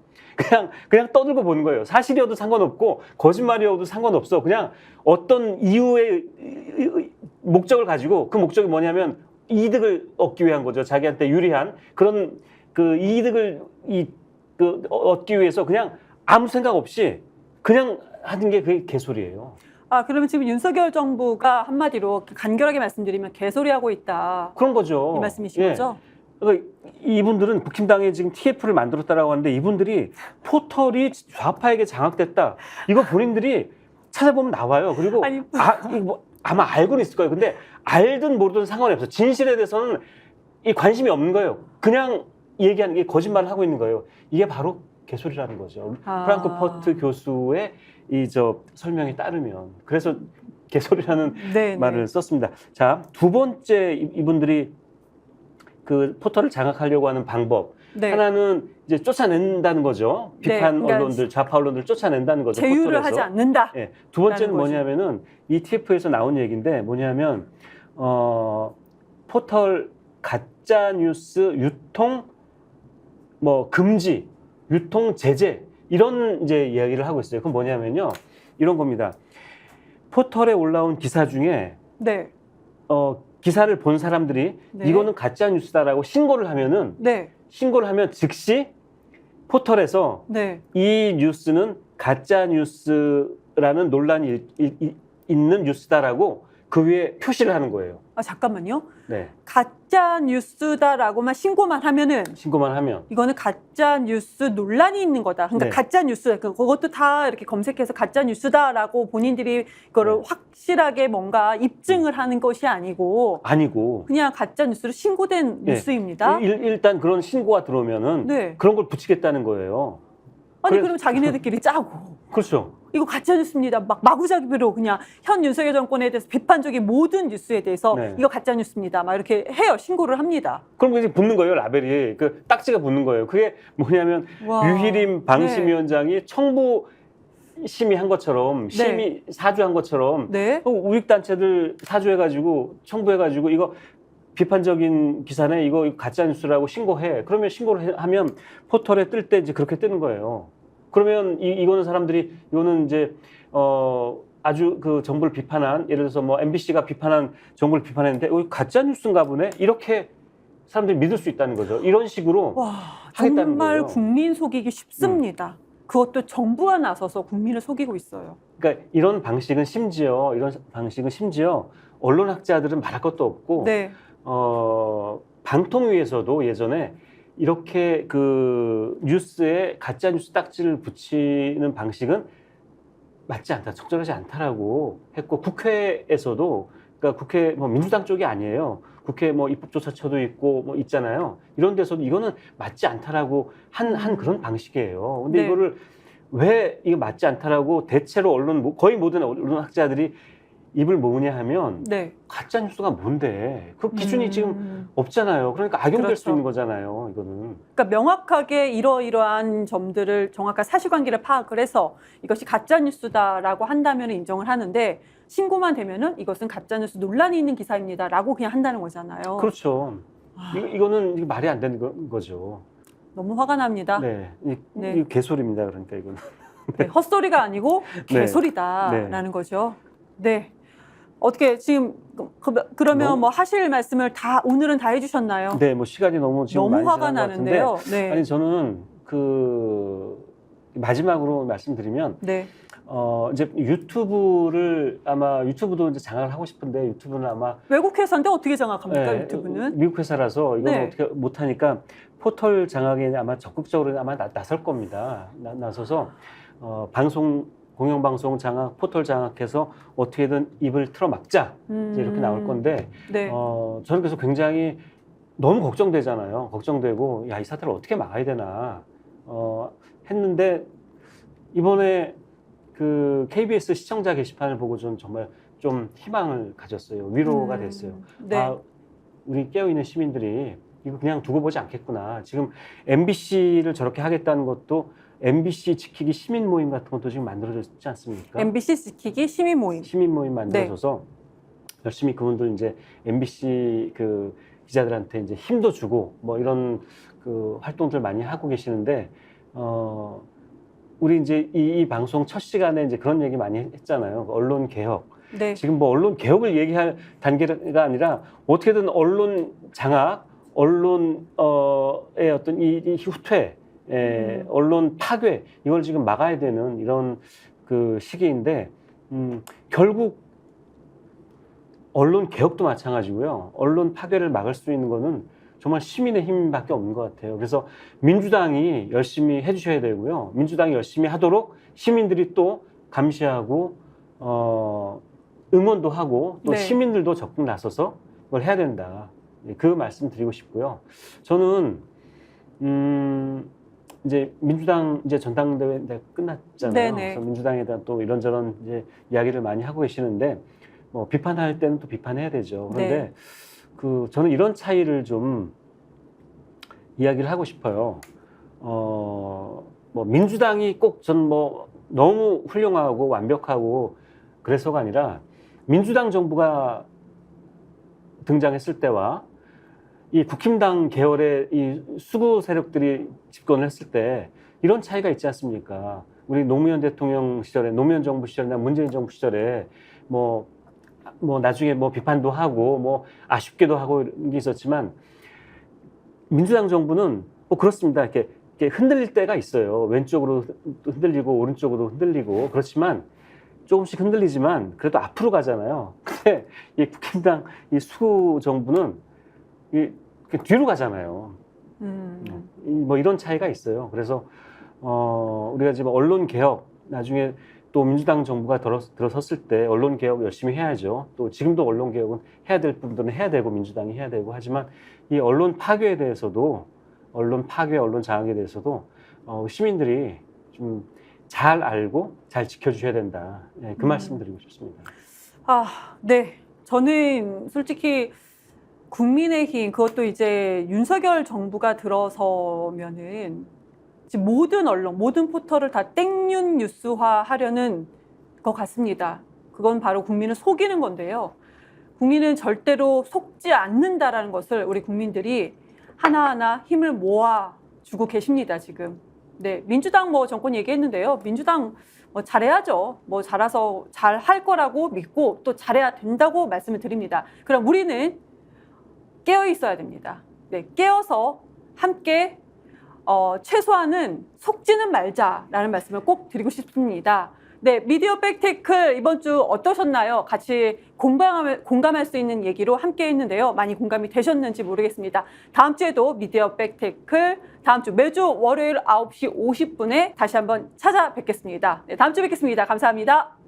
그냥 떠들고 보는 거예요. 사실이어도 상관없고 거짓말이어도 상관없어. 그냥 어떤 이유에 목적을 가지고 그 목적이 뭐냐면 이득을 얻기 위한 거죠. 자기한테 유리한 그런 그 이득을 얻기 위해서 그냥 아무 생각 없이 그냥 하는 게 그게 개소리예요. 그러면 지금 윤석열 정부가 한마디로 간결하게 말씀드리면 개소리하고 있다. 그런 거죠. 이 말씀이신 예. 거죠? 그러니까 이분들은 북힘당에 지금 TF를 만들었다라고 하는데 이분들이 포털이 좌파에게 장악됐다. 이거 본인들이 찾아보면 나와요. 그리고 아니, 이거 뭐 아마 알고는 있을 거예요. 근데 알든 모르든 상관이 없어. 진실에 대해서는 이 관심이 없는 거예요. 그냥 얘기하는 게 거짓말을 하고 있는 거예요. 이게 바로 개소리라는 거죠. 프랑크 퍼트 교수의 설명에 따르면. 그래서 개소리라는 네, 말을 썼습니다. 자, 두 번째 이분들이 그 포털을 장악하려고 하는 방법. 네. 하나는 이제 쫓아낸다는 거죠. 비판 그러니까 언론들, 좌파 언론들 쫓아낸다는 거죠. 제휴를 포털에서. 하지 않는다. 예. 두 번째는 거죠. 뭐냐면은 ETF에서 나온 얘기인데 뭐냐면 포털 가짜 뉴스 유통 금지, 유통 제재 이런 이제 이야기를 하고 있어요. 그건 뭐냐면요. 이런 겁니다. 포털에 올라온 기사 중에 네. 기사를 본 사람들이 네. 이거는 가짜 뉴스다라고 신고를 하면은 네. 신고를 하면 즉시 포털에서 네. 이 뉴스는 가짜 뉴스라는 논란이 있는 뉴스다라고 그 위에 표시를 하는 거예요. 잠깐만요. 네. 가짜 뉴스다라고만 신고만 하면은 신고만 하면 이거는 가짜 뉴스 논란이 있는 거다. 그러니까 네. 가짜 뉴스 그것도 다 이렇게 검색해서 가짜 뉴스다라고 본인들이 이거를 네. 확실하게 뭔가 입증을 하는 것이 아니고 그냥 가짜 뉴스로 신고된 네. 뉴스입니다. 일단 그런 신고가 들어오면은 네. 그런 걸 붙이겠다는 거예요. 그럼 자기네들끼리 짜고 그렇죠. 이거 가짜 뉴스입니다. 막 마구잡이로 그냥 현 윤석열 정권에 대해서 비판적인 모든 뉴스에 대해서 네. 이거 가짜 뉴스입니다. 막 이렇게 해요. 신고를 합니다. 그럼 이제 붙는 거예요. 라벨이 그 딱지가 붙는 거예요. 그게 뭐냐면 와. 유희림 방심위원장이 청부 심의한 것처럼 사주한 것처럼 네. 우익단체들 사주해가지고 청부해가지고 이거 비판적인 기사네 이거 가짜 뉴스라고 신고해. 그러면 신고를 하면 포털에 뜰 때 이제 그렇게 뜨는 거예요. 그러면 이거는 사람들이 이거는 이제 아주 그 정부를 비판한 예를 들어서 뭐 MBC가 비판한 정부를 비판했는데 가짜 뉴스인가 보네 이렇게 사람들이 믿을 수 있다는 거죠. 이런 식으로 하겠다는 정말 거예요. 국민 속이기 쉽습니다. 그것도 정부가 나서서 국민을 속이고 있어요. 그러니까 이런 방식은 심지어 언론학자들은 말할 것도 없고 네. 방통위에서도 예전에 이렇게 그 뉴스에 가짜 뉴스 딱지를 붙이는 방식은 맞지 않다, 적절하지 않다라고 했고 국회에서도 그러니까 국회 민주당 쪽이 아니에요. 국회 입법조사처도 있고 있잖아요. 이런 데서도 이거는 맞지 않다라고 한 그런 방식이에요. 근데 네. 이거를 왜 이거 맞지 않다라고 대체로 거의 모든 언론학자들이 입을 모으냐 하면 네. 가짜 뉴스가 뭔데? 그 기준이 지금 없잖아요. 그러니까 악용될 수 그렇죠. 있는 거잖아요. 이거는. 그러니까 명확하게 이러이러한 점들을 정확한 사실관계를 파악을 해서 이것이 가짜 뉴스다라고 한다면 인정을 하는데 신고만 되면은 이것은 가짜 뉴스 논란이 있는 기사입니다라고 그냥 한다는 거잖아요. 그렇죠. 이거는 말이 안 되는 거죠. 너무 화가 납니다. 네, 네. 이 개소리입니다. 그러니까 이거는. 네, 헛소리가 아니고 네. 개소리다라는 거죠. 네. 어떻게 지금 그러면 하실 말씀을 오늘은 다 해주셨나요? 네, 시간이 너무 지금 너무 많이 화가 지난 것 나는데요. 같은데, 네. 아니 저는 마지막으로 말씀드리면 네. 이제 유튜브도 이제 장악을 하고 싶은데 유튜브는 아마 외국 회사인데 어떻게 장악합니까? 유튜브는? 미국 회사라서 이건 네. 어떻게 못하니까 포털 장악에 아마 적극적으로 나설 겁니다. 나서서 공영방송 장악, 포털 장악해서 어떻게든 입을 틀어막자 이제 이렇게 나올 건데 네. 저는 그래서 굉장히 너무 걱정되잖아요. 걱정되고 이 사태를 어떻게 막아야 되나 했는데 이번에 그 KBS 시청자 게시판을 보고 정말 좀 희망을 가졌어요. 위로가 됐어요. 네. 우리 깨어있는 시민들이 이거 그냥 두고 보지 않겠구나. 지금 MBC를 저렇게 하겠다는 것도 MBC 지키기 시민 모임 같은 것도 지금 만들어졌지 않습니까? MBC 지키기 시민 모임. 시민 모임 만들어져서 열심히 그분들 이제 MBC 그 기자들한테 이제 힘도 주고 이런 그 활동들 많이 하고 계시는데 우리 이제 이 방송 첫 시간에 이제 그런 얘기 많이 했잖아요. 언론 개혁. 네. 지금 뭐 언론 개혁을 얘기할 단계가 아니라 어떻게든 언론 장악, 언론의 어떤 이 후퇴, 언론 파괴 이걸 지금 막아야 되는 이런 그 시기인데 결국 언론 개혁도 마찬가지고요. 언론 파괴를 막을 수 있는 거는 정말 시민의 힘밖에 없는 것 같아요. 그래서 민주당이 열심히 해주셔야 되고요. 민주당이 열심히 하도록 시민들이 또 감시하고 응원도 하고 또 네. 시민들도 적극 나서서 그걸 해야 된다. 그 말씀 드리고 싶고요. 저는 이제 민주당 이제 전당대회 끝났잖아요. 네네. 그래서 민주당에 대한 또 이런저런 이제 이야기를 많이 하고 계시는데 뭐 비판할 때는 또 비판해야 되죠. 그런데 네. 저는 이런 차이를 좀 이야기를 하고 싶어요. 뭐 민주당이 꼭 전 뭐 너무 훌륭하고 완벽하고 그래서가 아니라 민주당 정부가 등장했을 때와 이 국힘당 계열의 이 수구 세력들이 집권을 했을 때 이런 차이가 있지 않습니까? 우리 노무현 대통령 시절에, 노무현 정부 시절이나 문재인 정부 시절에 뭐 나중에 뭐 비판도 하고 뭐 아쉽게도 하고 이런 게 있었지만 민주당 정부는 뭐 그렇습니다. 이렇게 흔들릴 때가 있어요. 왼쪽으로 흔들리고 오른쪽으로 흔들리고 그렇지만 조금씩 흔들리지만 그래도 앞으로 가잖아요. 근데 이 국힘당 이 수구 정부는 뒤로 가잖아요. 뭐 이런 차이가 있어요. 그래서 우리가 지금 언론 개혁 나중에 또 민주당 정부가 들어섰을 때 언론 개혁 열심히 해야죠. 또 지금도 언론 개혁은 해야 될 부분들은 해야 되고 민주당이 해야 되고 하지만 이 언론 파괴에 대해서도 언론 파괴, 언론 장악에 대해서도 시민들이 좀 잘 알고 잘 지켜주셔야 된다. 네, 그 말씀 드리고 싶습니다. 네. 저는 솔직히 국민의힘 그것도 이제 윤석열 정부가 들어서면은 지금 모든 언론, 모든 포털을 다 땡윤 뉴스화 하려는 것 같습니다. 그건 바로 국민을 속이는 건데요. 국민은 절대로 속지 않는다라는 것을 우리 국민들이 하나하나 힘을 모아주고 계십니다, 지금. 네, 민주당 뭐 정권 얘기했는데요. 민주당 뭐 잘해야죠. 뭐 잘해서 잘 할 거라고 믿고 또 잘해야 된다고 말씀을 드립니다. 그럼 우리는 깨어 있어야 됩니다. 네, 깨어서 함께 최소한은 속지는 말자라는 말씀을 꼭 드리고 싶습니다. 네, 미디어 백테클 이번 주 어떠셨나요? 같이 공감할 수 있는 얘기로 함께 했는데요. 많이 공감이 되셨는지 모르겠습니다. 다음 주에도 미디어 백테클 다음 주 매주 월요일 9시 50분에 다시 한번 찾아뵙겠습니다. 네, 다음 주에 뵙겠습니다. 감사합니다.